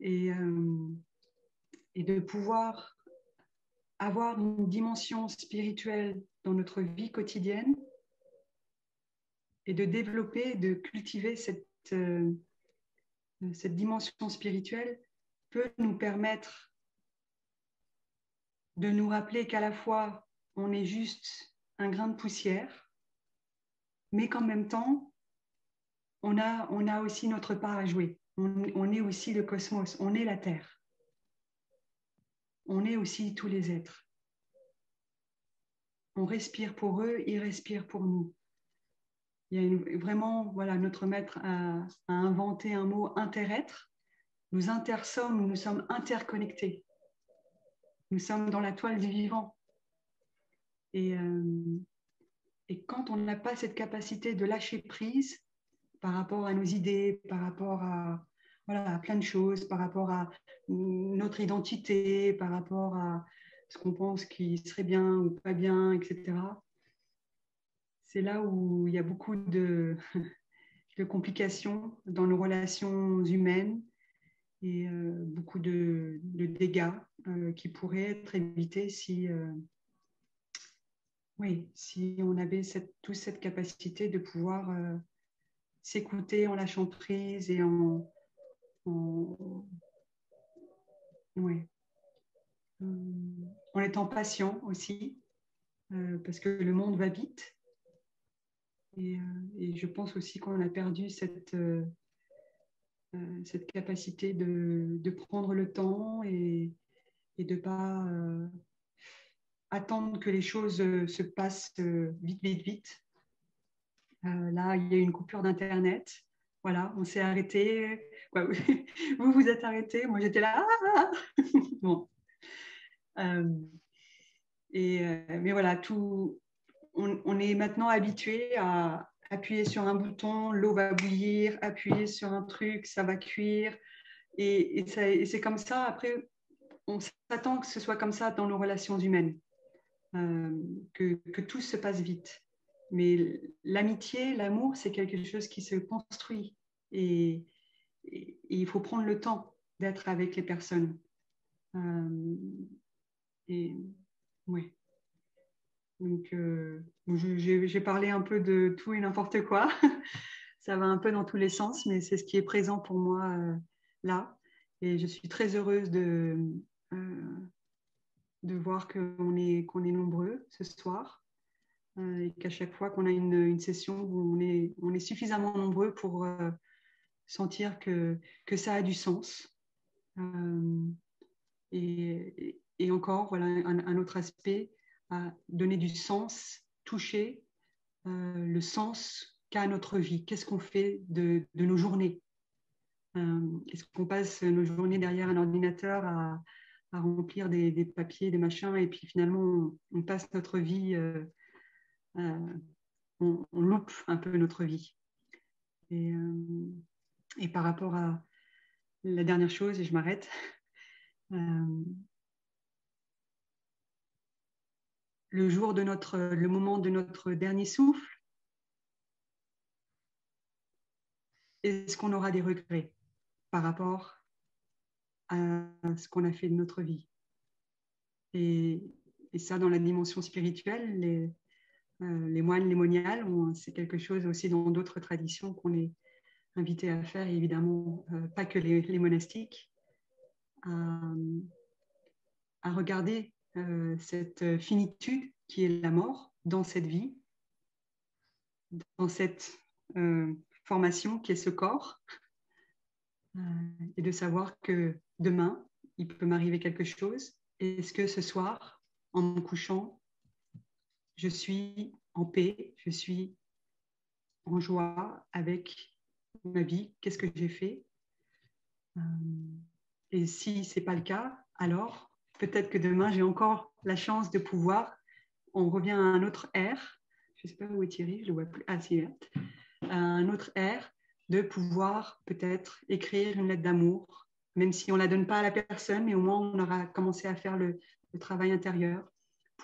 Et de pouvoir avoir une dimension spirituelle dans notre vie quotidienne et de développer, de cultiver cette dimension spirituelle peut nous permettre de nous rappeler qu'à la fois, on est juste un grain de poussière, mais qu'en même temps, on a aussi notre part à jouer. On est aussi le cosmos, on est la Terre. On est aussi tous les êtres. On respire pour eux, ils respirent pour nous. Il y a vraiment, voilà, notre maître a inventé un mot interêtre. Nous intersommes, nous sommes interconnectés. Nous sommes dans la toile du vivant. Et quand on n'a pas cette capacité de lâcher prise par rapport à nos idées, par rapport à, voilà, à plein de choses, par rapport à notre identité, par rapport à ce qu'on pense qui serait bien ou pas bien, etc. C'est là où il y a beaucoup de complications dans nos relations humaines et beaucoup de dégâts qui pourraient être évités si on avait tous cette capacité de pouvoir s'écouter en lâchant prise et en étant patient aussi, parce que le monde va vite. Et je pense aussi qu'on a perdu cette capacité de prendre le temps et de ne pas attendre que les choses se passent vite. Là, il y a eu une coupure d'Internet. Voilà, on s'est arrêté. Vous vous êtes arrêté. Moi, j'étais là. Bon. Mais voilà, on est maintenant habitué à appuyer sur un bouton, l'eau va bouillir, appuyer sur un truc, ça va cuire. Et c'est comme ça. Après, on s'attend que ce soit comme ça dans nos relations humaines, que tout se passe vite. Mais l'amitié, l'amour, c'est quelque chose qui se construit. Et il faut prendre le temps d'être avec les personnes. Oui. Donc, j'ai parlé un peu de tout et n'importe quoi. Ça va un peu dans tous les sens, mais c'est ce qui est présent pour moi là. Et je suis très heureuse de voir qu'on est nombreux ce soir et qu'à chaque fois qu'on a une session où on est suffisamment nombreux pour sentir que ça a du sens. Et encore, voilà un autre aspect, à donner du sens, toucher le sens qu'a notre vie. Qu'est-ce qu'on fait de nos journées? Est-ce qu'on passe nos journées derrière un ordinateur à remplir des papiers, des machins, et puis finalement on passe notre vie, on loupe un peu notre vie. Et par rapport à la dernière chose, et je m'arrête, le moment de notre dernier souffle, est-ce qu'on aura des regrets par rapport à ce qu'on a fait de notre vie? Et ça, dans la dimension spirituelle, les moines, les moniales, c'est quelque chose aussi dans d'autres traditions qu'on est invité à faire, et évidemment pas que les monastiques, à regarder cette finitude qui est la mort dans cette vie, dans cette formation qui est ce corps, et de savoir que demain, il peut m'arriver quelque chose. Est-ce que ce soir, en me couchant, je suis en paix, je suis en joie avec ma vie? Qu'est-ce que j'ai fait? Et si ce n'est pas le cas, alors peut-être que demain, j'ai encore la chance de pouvoir, on revient à un autre air, je ne sais pas où est Thierry, je ne le vois plus, ah c'est un autre air, de pouvoir peut-être écrire une lettre d'amour, même si on ne la donne pas à la personne, mais au moins on aura commencé à faire le travail intérieur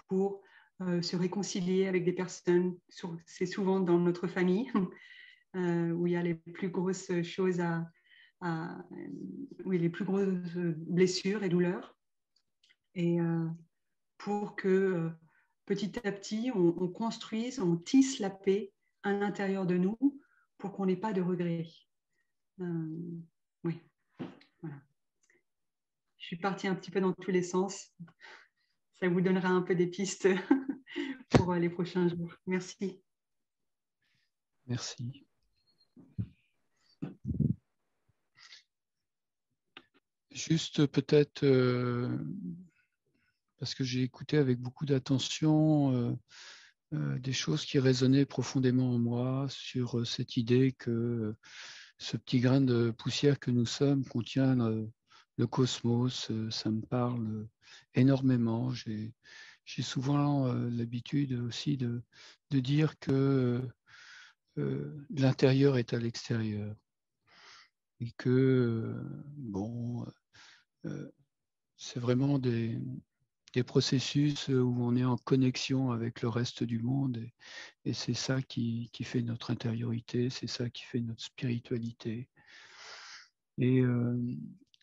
pour se réconcilier avec des personnes. C'est souvent dans notre famille où il y a les plus grosses choses les plus grosses blessures et douleurs. Et pour que petit à petit, on construise, on tisse la paix à l'intérieur de nous pour qu'on n'ait pas de regrets. Oui, voilà. Je suis partie un petit peu dans tous les sens. Ça vous donnera un peu des pistes pour les prochains jours. Merci. Merci. Juste peut-être, parce que j'ai écouté avec beaucoup d'attention des choses qui résonnaient profondément en moi sur cette idée que ce petit grain de poussière que nous sommes contient le cosmos. Ça me parle énormément. J'ai souvent l'habitude aussi de dire que l'intérieur est à l'extérieur et que, bon, c'est vraiment des processus où on est en connexion avec le reste du monde et c'est ça qui fait notre intériorité, c'est ça qui fait notre spiritualité. Et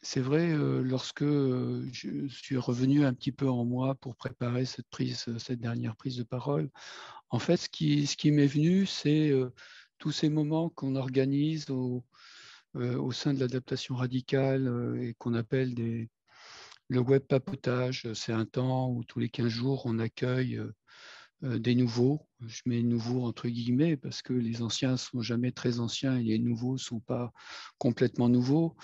c'est vrai, lorsque je suis revenu un petit peu en moi pour préparer cette dernière prise de parole, en fait, ce qui m'est venu, c'est tous ces moments qu'on organise au sein de l'adaptation radicale et qu'on appelle le web papotage. C'est un temps où tous les 15 jours, on accueille des nouveaux. Je mets nouveaux entre guillemets parce que les anciens ne sont jamais très anciens et les nouveaux ne sont pas complètement nouveaux.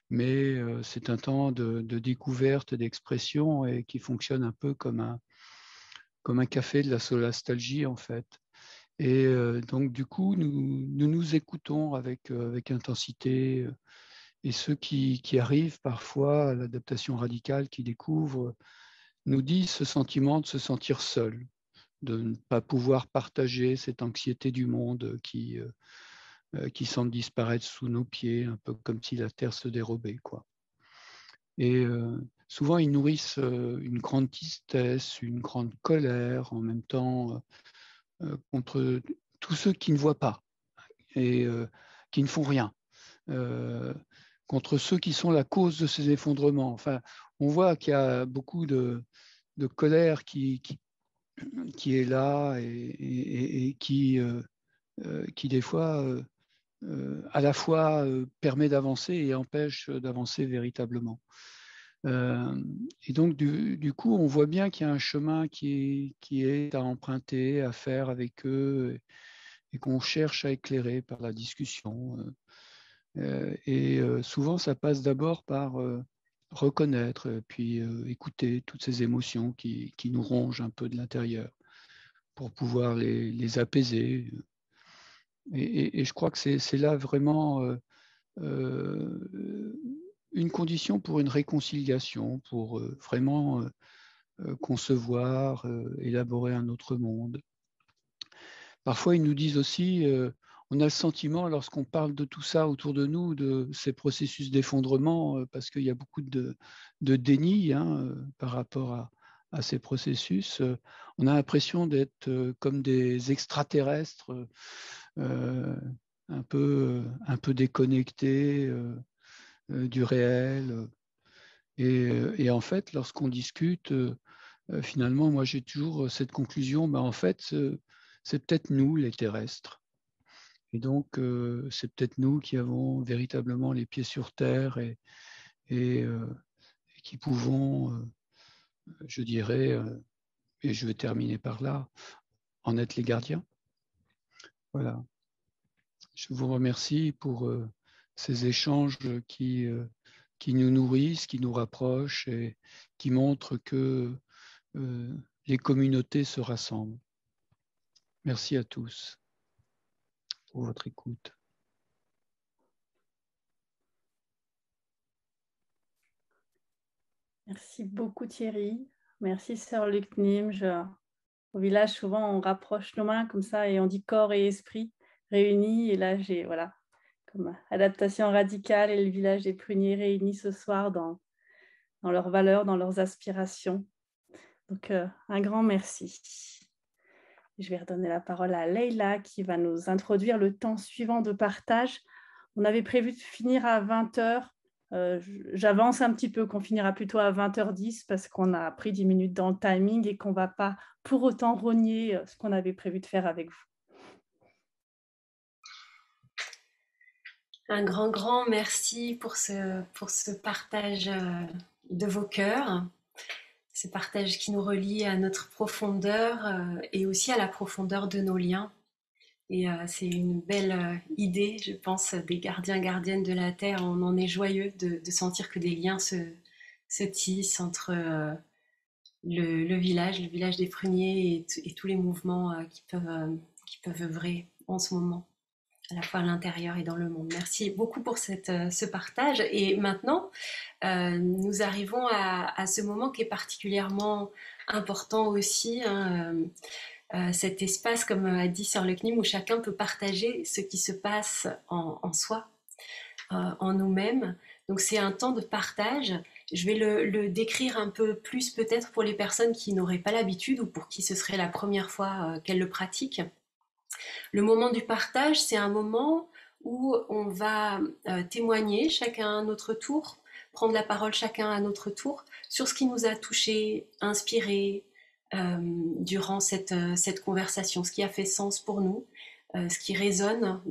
Mais c'est un temps de découverte, d'expression et qui fonctionne un peu comme un café de la solastalgie en fait. Et donc du coup, nous écoutons avec intensité. Et ceux qui arrivent parfois à l'adaptation radicale, qui découvrent, nous disent ce sentiment de se sentir seul, de ne pas pouvoir partager cette anxiété du monde qui semble disparaître sous nos pieds, un peu comme si la terre se dérobait, quoi. Et souvent, ils nourrissent une grande tristesse, une grande colère, en même temps, contre tous ceux qui ne voient pas et qui ne font rien. Contre ceux qui sont la cause de ces effondrements. Enfin, on voit qu'il y a beaucoup de colère qui est là et qui des fois, à la fois permet d'avancer et empêche d'avancer véritablement. Et donc, du coup, on voit bien qu'il y a un chemin qui est à emprunter, à faire avec eux et qu'on cherche à éclairer par la discussion. Et souvent, ça passe d'abord par reconnaître, puis écouter toutes ces émotions qui nous rongent un peu de l'intérieur pour pouvoir les apaiser. Et je crois que c'est là vraiment une condition pour une réconciliation, pour vraiment concevoir, élaborer un autre monde. Parfois, ils nous disent aussi, on a le sentiment, lorsqu'on parle de tout ça autour de nous, de ces processus d'effondrement, parce qu'il y a beaucoup de déni par rapport à ces processus, on a l'impression d'être comme des extraterrestres, un peu déconnectés du réel. Et en fait, lorsqu'on discute, finalement, moi j'ai toujours cette conclusion, en fait, c'est peut-être nous les terrestres. Et donc, c'est peut-être nous qui avons véritablement les pieds sur terre et qui pouvons, je dirais, et je vais terminer par là, en être les gardiens. Voilà. Je vous remercie pour ces échanges qui nous nourrissent, qui nous rapprochent et qui montrent que les communautés se rassemblent. Merci à tous pour votre écoute. Merci beaucoup Thierry. Merci Sœur Luc Nim. Au village, souvent, on rapproche nos mains comme ça et on dit corps et esprit réunis. Et là, j'ai, voilà, comme adaptation radicale et le village des pruniers réunis ce soir dans leurs valeurs, dans leurs aspirations. Donc, un grand merci. Je vais redonner la parole à Leïla qui va nous introduire le temps suivant de partage. On avait prévu de finir à 20h. J'avance un petit peu, qu'on finira plutôt à 20h10 parce qu'on a pris 10 minutes dans le timing et qu'on ne va pas pour autant rogner ce qu'on avait prévu de faire avec vous. Un grand merci pour ce partage de vos cœurs, ce partage qui nous relie à notre profondeur et aussi à la profondeur de nos liens. Et c'est une belle idée, je pense, des gardiens, gardiennes de la Terre. On en est joyeux de sentir que des liens se tissent entre le village des pruniers et tous les mouvements qui peuvent œuvrer en ce moment, à la fois à l'intérieur et dans le monde. Merci beaucoup pour ce partage. Et maintenant, nous arrivons à ce moment qui est particulièrement important aussi, hein, cet espace, comme a dit Sœur Lecnim, où chacun peut partager ce qui se passe en soi, en nous-mêmes. Donc c'est un temps de partage. Je vais le décrire un peu plus peut-être pour les personnes qui n'auraient pas l'habitude ou pour qui ce serait la première fois qu'elles le pratiquent. Le moment du partage, c'est un moment où on va témoigner chacun à notre tour, prendre la parole chacun à notre tour sur ce qui nous a touché, inspiré durant cette conversation, ce qui a fait sens pour nous, ce qui résonne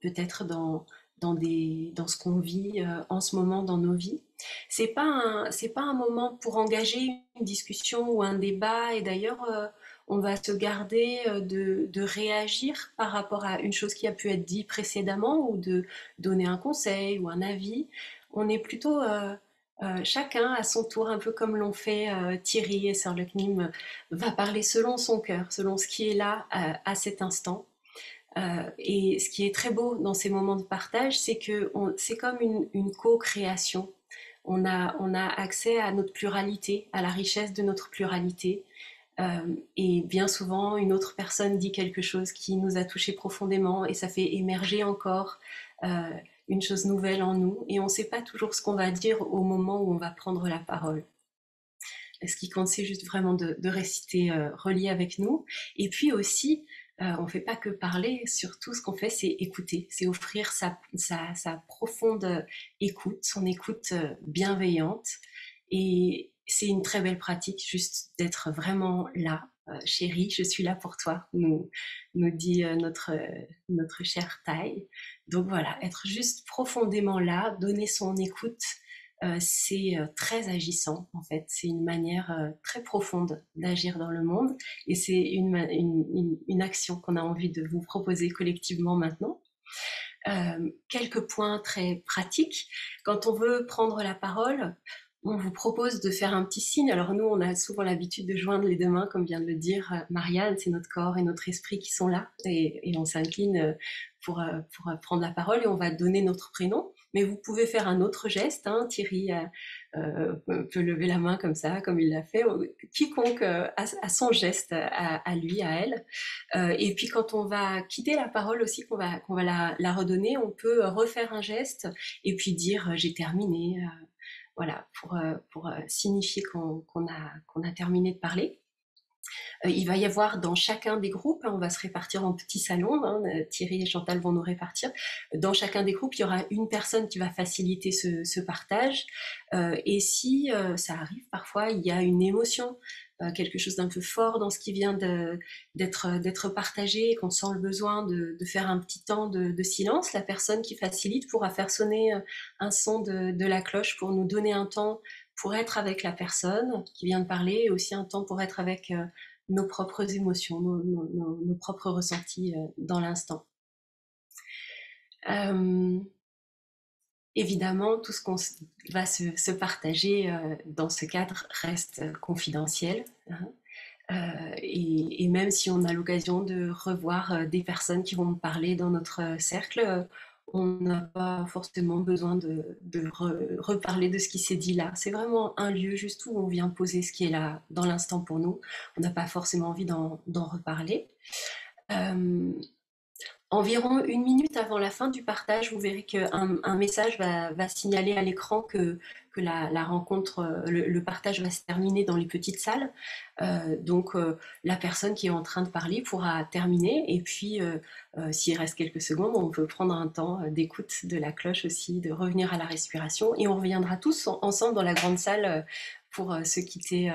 peut-être dans ce qu'on vit en ce moment dans nos vies. C'est pas un moment pour engager une discussion ou un débat, et d'ailleurs on va se garder de réagir par rapport à une chose qui a pu être dit précédemment ou de donner un conseil ou un avis. On est plutôt chacun à son tour, un peu comme l'ont fait Thierry et Sœur Lecnim, va parler selon son cœur, selon ce qui est là à cet instant. Et ce qui est très beau dans ces moments de partage, c'est que c'est comme une co-création. On a accès à notre pluralité, à la richesse de notre pluralité. Et bien souvent, une autre personne dit quelque chose qui nous a touchés profondément et ça fait émerger encore une chose nouvelle en nous. Et on ne sait pas toujours ce qu'on va dire au moment où on va prendre la parole. Ce qui compte, c'est juste vraiment de rester relié avec nous. Et puis aussi, on ne fait pas que parler, surtout ce qu'on fait, c'est écouter, c'est offrir sa profonde écoute, son écoute bienveillante. Et c'est une très belle pratique, juste d'être vraiment là. Chérie, je suis là pour toi, nous dit notre chère Thaï. Donc voilà, être juste profondément là, donner son écoute, c'est très agissant en fait. C'est une manière très profonde d'agir dans le monde et c'est une action qu'on a envie de vous proposer collectivement maintenant. Quelques points très pratiques. Quand on veut prendre la parole, on vous propose de faire un petit signe. Alors nous, on a souvent l'habitude de joindre les deux mains, comme vient de le dire Marianne, c'est notre corps et notre esprit qui sont là et on s'incline pour prendre la parole et on va donner notre prénom. Mais vous pouvez faire un autre geste, hein. Thierry peut lever la main comme ça, comme il l'a fait. Quiconque a son geste à lui, à elle. Et puis quand on va quitter la parole aussi, qu'on va la redonner, on peut refaire un geste et puis dire j'ai terminé. Voilà, pour signifier qu'on a terminé de parler. Il va y avoir dans chacun des groupes, on va se répartir en petits salons, hein, Thierry et Chantal vont nous répartir, dans chacun des groupes, il y aura une personne qui va faciliter ce partage, et si ça arrive parfois, il y a une émotion, quelque chose d'un peu fort dans ce qui vient d'être partagé, qu'on sent le besoin de faire un petit temps de silence, la personne qui facilite pourra faire sonner un son de la cloche pour nous donner un temps pour être avec la personne qui vient de parler et aussi un temps pour être avec nos propres émotions, nos propres ressentis dans l'instant. Évidemment, tout ce qu'on va se partager dans ce cadre reste confidentiel. Hein. Et même si on a l'occasion de revoir des personnes qui vont me parler dans notre cercle, on n'a pas forcément besoin de reparler de ce qui s'est dit là. C'est vraiment un lieu juste où on vient poser ce qui est là dans l'instant pour nous. On n'a pas forcément envie d'en reparler. Environ 1 minute avant la fin du partage, vous verrez qu'un message va signaler à l'écran que la rencontre, le partage va se terminer dans les petites salles. Donc la personne qui est en train de parler pourra terminer et puis s'il reste quelques secondes, on peut prendre un temps d'écoute de la cloche aussi, de revenir à la respiration et on reviendra tous ensemble dans la grande salle pour se quitter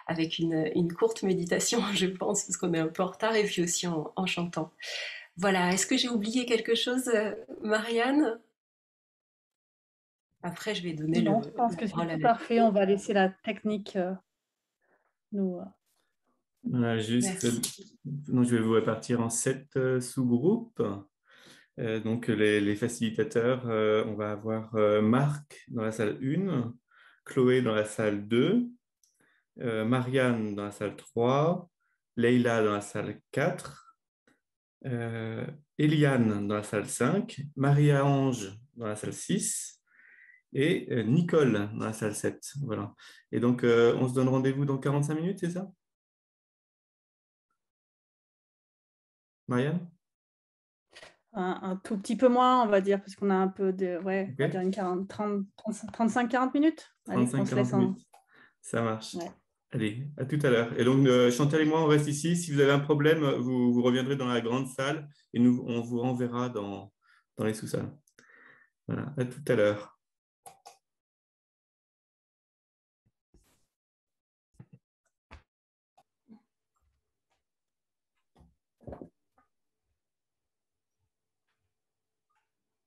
avec une courte méditation, je pense, parce qu'on est un peu en retard et puis aussi en chantant. Voilà, est-ce que j'ai oublié quelque chose, Marianne? Après, je vais donner Non, je pense que la c'est parole à tout Nathalie. parfait. On va laisser la technique nous. Voilà, juste, Merci. donc je vais vous répartir en 7 sous-groupes. Donc les facilitateurs, on va avoir Marc dans la salle 1, Chloé dans la salle 2, Marianne dans la salle 3, Leïla dans la salle 4, Eliane dans la salle 5, Maria-Ange dans la salle 6 et Nicole dans la salle 7. Voilà. Et donc, on se donne rendez-vous dans 45 minutes, c'est ça? Marianne? Un tout petit peu moins, on va dire, parce qu'on a un peu de. Ouais, Ok. on va dire une 35-40 minutes. Allez, on se laisse 35-40 minutes. Ça marche. Ouais. Allez, à tout à l'heure. Et donc, Chantal et moi, on reste ici. Si vous avez un problème, vous reviendrez dans la grande salle et on vous renverra dans les sous-salles. Voilà, à tout à l'heure.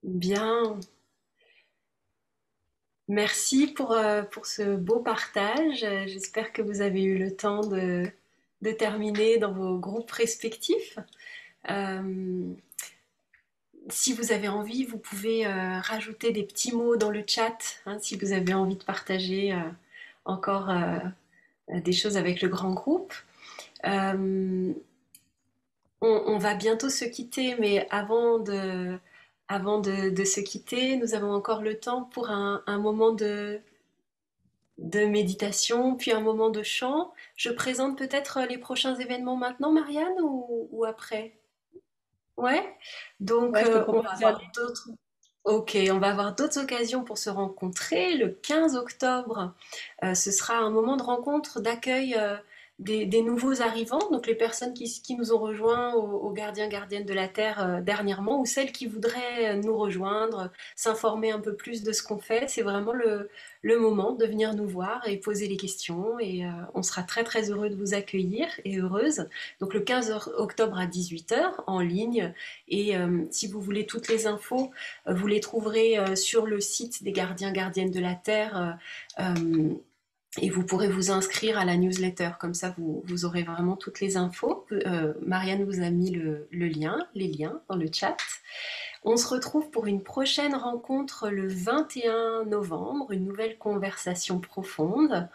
Bien. Merci pour ce beau partage. J'espère que vous avez eu le temps de terminer dans vos groupes respectifs. Si vous avez envie, vous pouvez rajouter des petits mots dans le chat, hein, si vous avez envie de partager encore des choses avec le grand groupe. On va bientôt se quitter, mais avant de se quitter, nous avons encore le temps pour un moment de méditation, puis un moment de chant. Je présente peut-être les prochains événements maintenant, Marianne, ou après? Ouais. Donc, Ouais, je te on propose va d'y aller. avoir d'autres. Ok, on va avoir d'autres occasions pour se rencontrer. Le 15 octobre, ce sera un moment de rencontre, d'accueil des nouveaux arrivants, donc les personnes qui nous ont rejoints aux gardiens, gardiennes de la Terre dernièrement, ou celles qui voudraient nous rejoindre, s'informer un peu plus de ce qu'on fait. C'est vraiment le moment de venir nous voir et poser les questions. Et on sera très très heureux de vous accueillir et heureuse. Donc le 15 octobre à 18 h en ligne. Et si vous voulez toutes les infos, vous les trouverez sur le site des gardiens, gardiennes de la Terre. Et vous pourrez vous inscrire à la newsletter, comme ça vous aurez vraiment toutes les infos. Marianne vous a mis les liens dans le chat. On se retrouve pour une prochaine rencontre le 21 novembre, une nouvelle conversation profonde.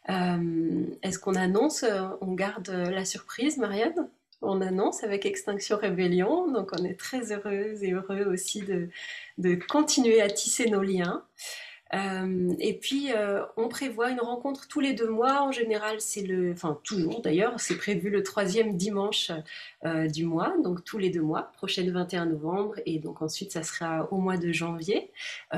Est-ce qu'on annonce, on garde la surprise, Marianne? On annonce avec Extinction Rébellion, donc on est très heureuse et heureux aussi de continuer à tisser nos liens. Et puis, on prévoit une rencontre tous les 2 mois. En général, enfin toujours d'ailleurs, c'est prévu le 3e dimanche du mois, donc tous les 2 mois, prochaine 21 novembre, et donc ensuite, ça sera au mois de janvier.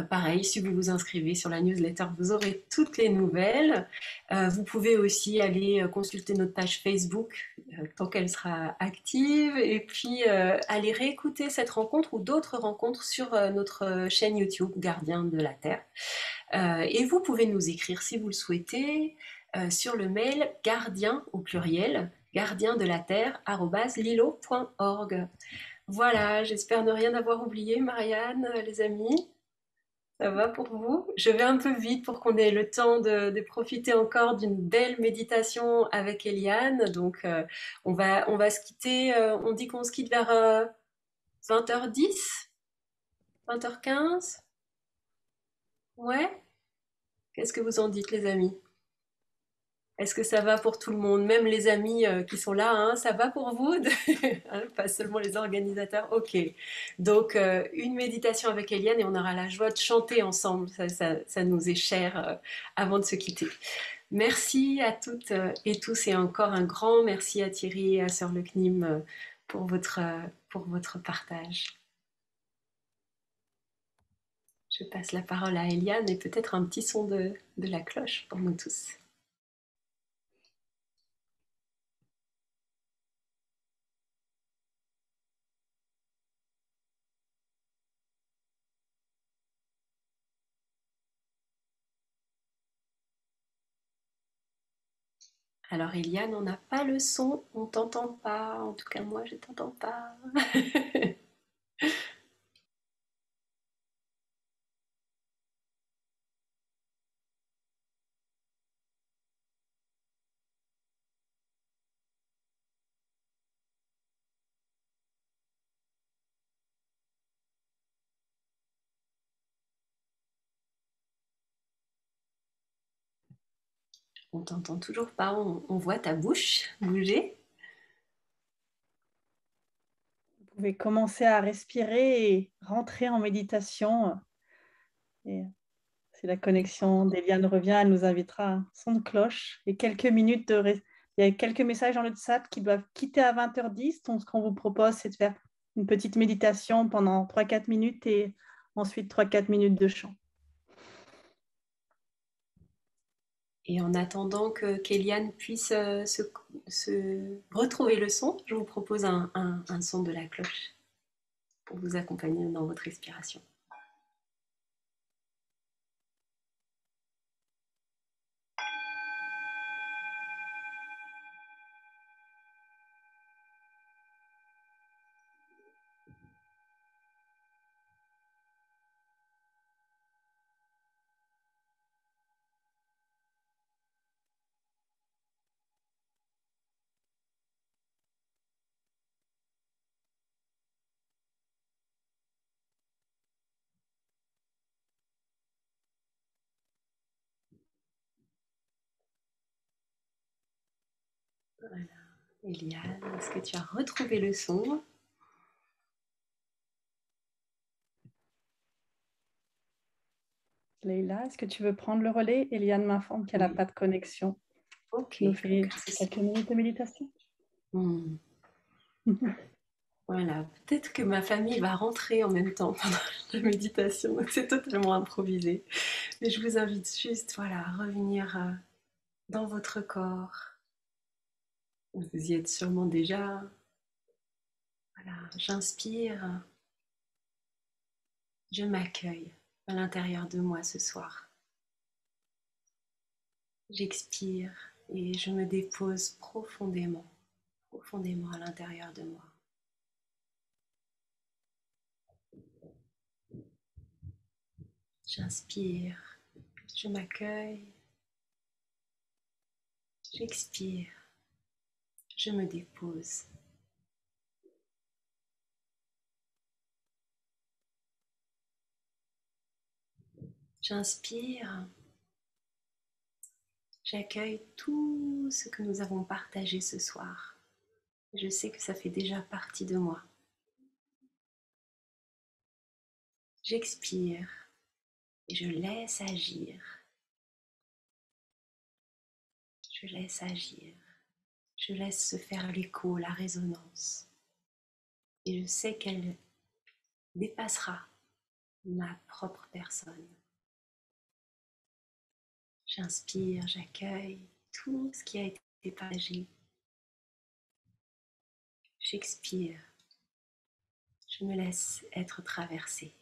Pareil, si vous vous inscrivez sur la newsletter, vous aurez toutes les nouvelles. Vous pouvez aussi aller consulter notre page Facebook tant qu'elle sera active, et puis aller réécouter cette rencontre ou d'autres rencontres sur notre chaîne YouTube Gardien de la Terre. Et vous pouvez nous écrire si vous le souhaitez sur le mail gardien au pluriel gardiendelaterre@lilo.org. Voilà, j'espère ne rien avoir oublié, Marianne, les amis. Ça va pour vous? Je vais un peu vite pour qu'on ait le temps de profiter encore d'une belle méditation avec Eliane. Donc, on va se quitter. On dit qu'on se quitte vers 20h10, 20h15. Ouais? Qu'est-ce que vous en dites, les amis? Est-ce que ça va pour tout le monde? Même les amis qui sont là, hein, ça va pour vous? Hein, pas seulement les organisateurs. Ok. Donc, une méditation avec Eliane et on aura la joie de chanter ensemble. Ça nous est cher avant de se quitter. Merci à toutes et tous et encore un grand merci à Thierry et à Sœur Le Cnim pour votre partage. Je passe la parole à Eliane et peut-être un petit son de la cloche pour nous tous. Alors Eliane, on n'a pas le son, on t'entend pas, en tout cas moi je t'entends pas. On t'entend toujours pas, on voit ta bouche bouger. Vous pouvez commencer à respirer et rentrer en méditation. Et si la connexion d'Eliane revient, elle nous invitera à un son de cloche et quelques minutes Il y a quelques messages dans le chat qui doivent quitter à 20h10. Donc, ce qu'on vous propose, c'est de faire une petite méditation pendant 3-4 minutes et ensuite 3-4 minutes de chant. Et en attendant que Kéliane puisse se retrouver le son, je vous propose un son de la cloche pour vous accompagner dans votre respiration. Voilà. Eliane, est-ce que tu as retrouvé le son? Leïla, est-ce que tu veux prendre le relais? Eliane m'informe qu'elle n'a pas de connexion. Ok. Tu nous fais quelques minutes de méditation. Voilà, peut-être que ma famille va rentrer en même temps pendant la méditation, donc c'est totalement improvisé. Mais je vous invite juste, voilà, à revenir dans votre corps. Vous y êtes sûrement déjà. Voilà, j'inspire, je m'accueille à l'intérieur de moi ce soir. J'expire et je me dépose profondément, profondément à l'intérieur de moi. J'inspire, je m'accueille, j'expire, je me dépose. J'inspire, j'accueille tout ce que nous avons partagé ce soir. Je sais que ça fait déjà partie de moi. J'expire et je laisse agir. Je laisse agir. Je laisse se faire l'écho, la résonance. Et je sais qu'elle dépassera ma propre personne. J'inspire, j'accueille tout ce qui a été partagé. J'expire. Je me laisse être traversée.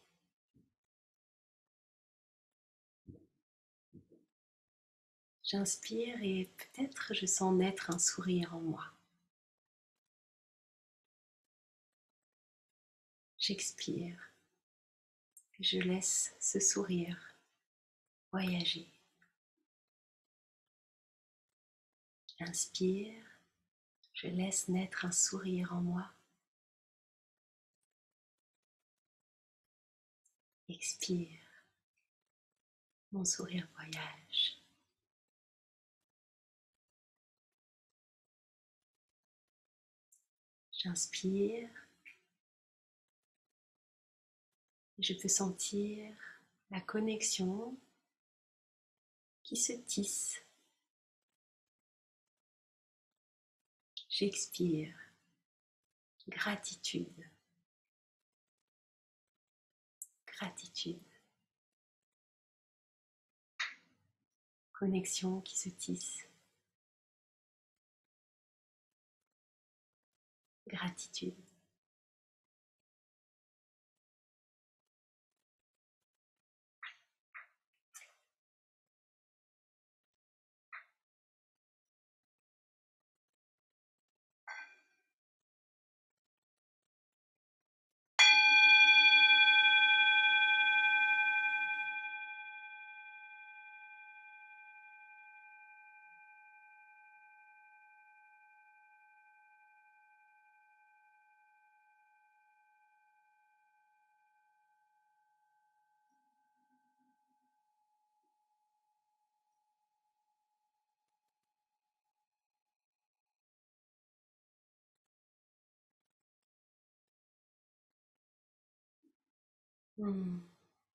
J'inspire et peut-être je sens naître un sourire en moi. J'expire et je laisse ce sourire voyager. J'inspire, je laisse naître un sourire en moi. Expire, mon sourire voyage. J'inspire et je peux sentir la connexion qui se tisse. J'expire, gratitude, gratitude. Connexion qui se tisse. Gratitude. Hmm.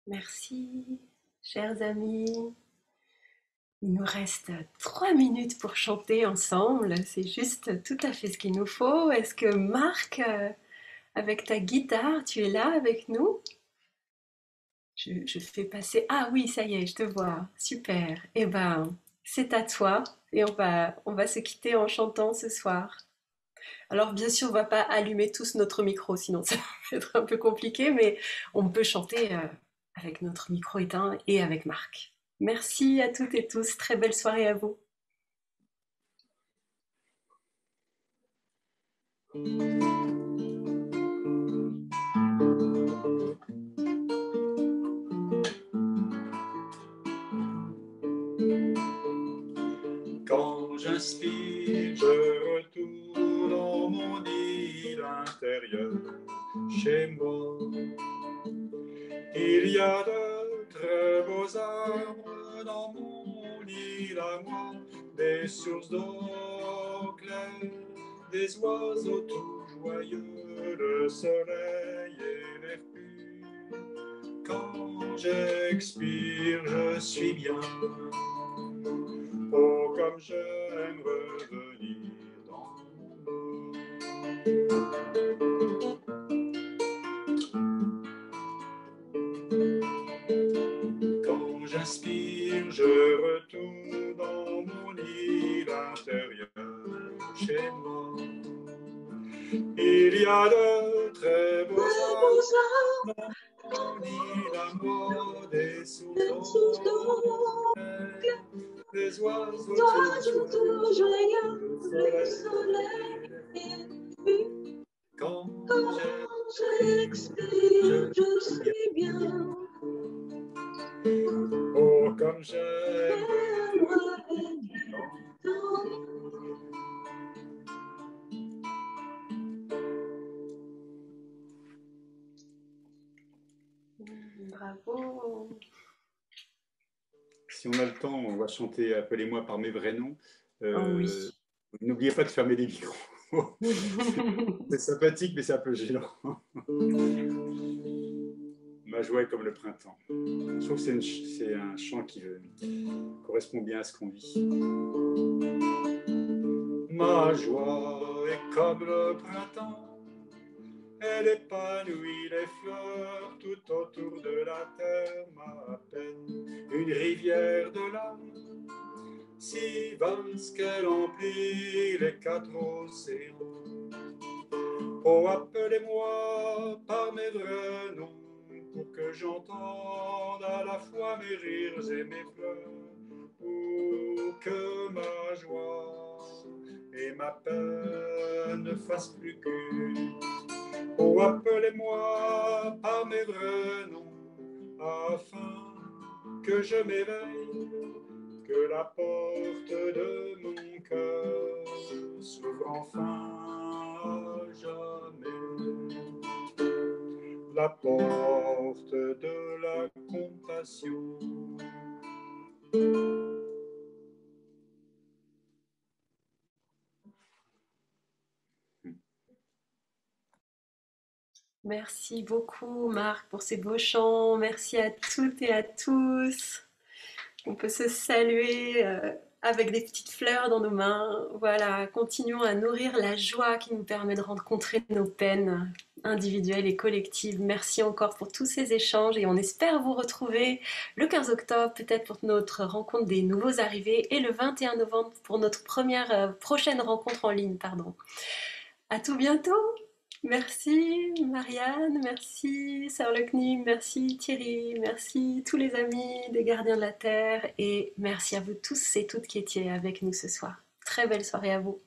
Merci, chers amis. Il nous reste 3 minutes pour chanter ensemble. C'est juste tout à fait ce qu'il nous faut. Est-ce que Marc, avec ta guitare, tu es là avec nous? Je fais passer... Ah oui, ça y est, je te vois. Super. Eh ben, c'est à toi. Et on va se quitter en chantant ce soir. Alors bien sûr, on va pas allumer tous notre micro, sinon ça va être un peu compliqué, mais on peut chanter avec notre micro éteint et avec Marc. Merci à toutes et tous. Très belle soirée à vous. Quand j'inspire, je retourne dans mon île intérieure, chez moi. Il y a de très beaux arbres dans mon île à moi, des sources d'eau claire, des oiseaux tout joyeux, le soleil et l'air pur. Quand j'expire, je suis bien. Oh, comme j'aime revenir dans mon eau. Quand j'inspire, je retourne dans mon île intérieure, chez moi. Il y a de très beaux arbres dans mon île à moi, des sources d'eau claire, des oiseaux tout joyeux, le soleil est vu. Quand j'expire, je suis bien. Oh, comme j'aime revenir dans Bravo. Si on a le temps, on va chanter Appelez-moi par mes vrais noms. Oh oui. N'oubliez pas de fermer les micros. C'est sympathique, mais c'est un peu gênant. Ma joie est comme le printemps. Je trouve que c'est un chant qui correspond bien à ce qu'on vit. Ma joie est comme le printemps. Elle épanouit les fleurs tout autour de la terre. Ma peine, une rivière de larmes, si vaste qu'elle emplit les 4 océans. Oh, appelez-moi par mes vrais noms, pour que j'entende à la fois mes rires et mes pleurs, pour que ma joie et ma peine ne fassent plus qu'une. Oh, appelez-moi par mes vrais noms, afin que je m'éveille, que la porte de mon cœur s'ouvre enfin à jamais. La porte de la compassion. Merci beaucoup, Marc, pour ces beaux chants. Merci à toutes et à tous. On peut se saluer avec des petites fleurs dans nos mains. Voilà, continuons à nourrir la joie qui nous permet de rencontrer nos peines individuelles et collectives. Merci encore pour tous ces échanges et on espère vous retrouver le 15 octobre, peut-être pour notre rencontre des nouveaux arrivés et le 21 novembre pour notre prochaine rencontre en ligne. À tout bientôt. Merci Marianne, merci Sœur Lecny, merci Thierry, merci tous les amis des Gardiens de la Terre et merci à vous tous et toutes qui étiez avec nous ce soir. Très belle soirée à vous.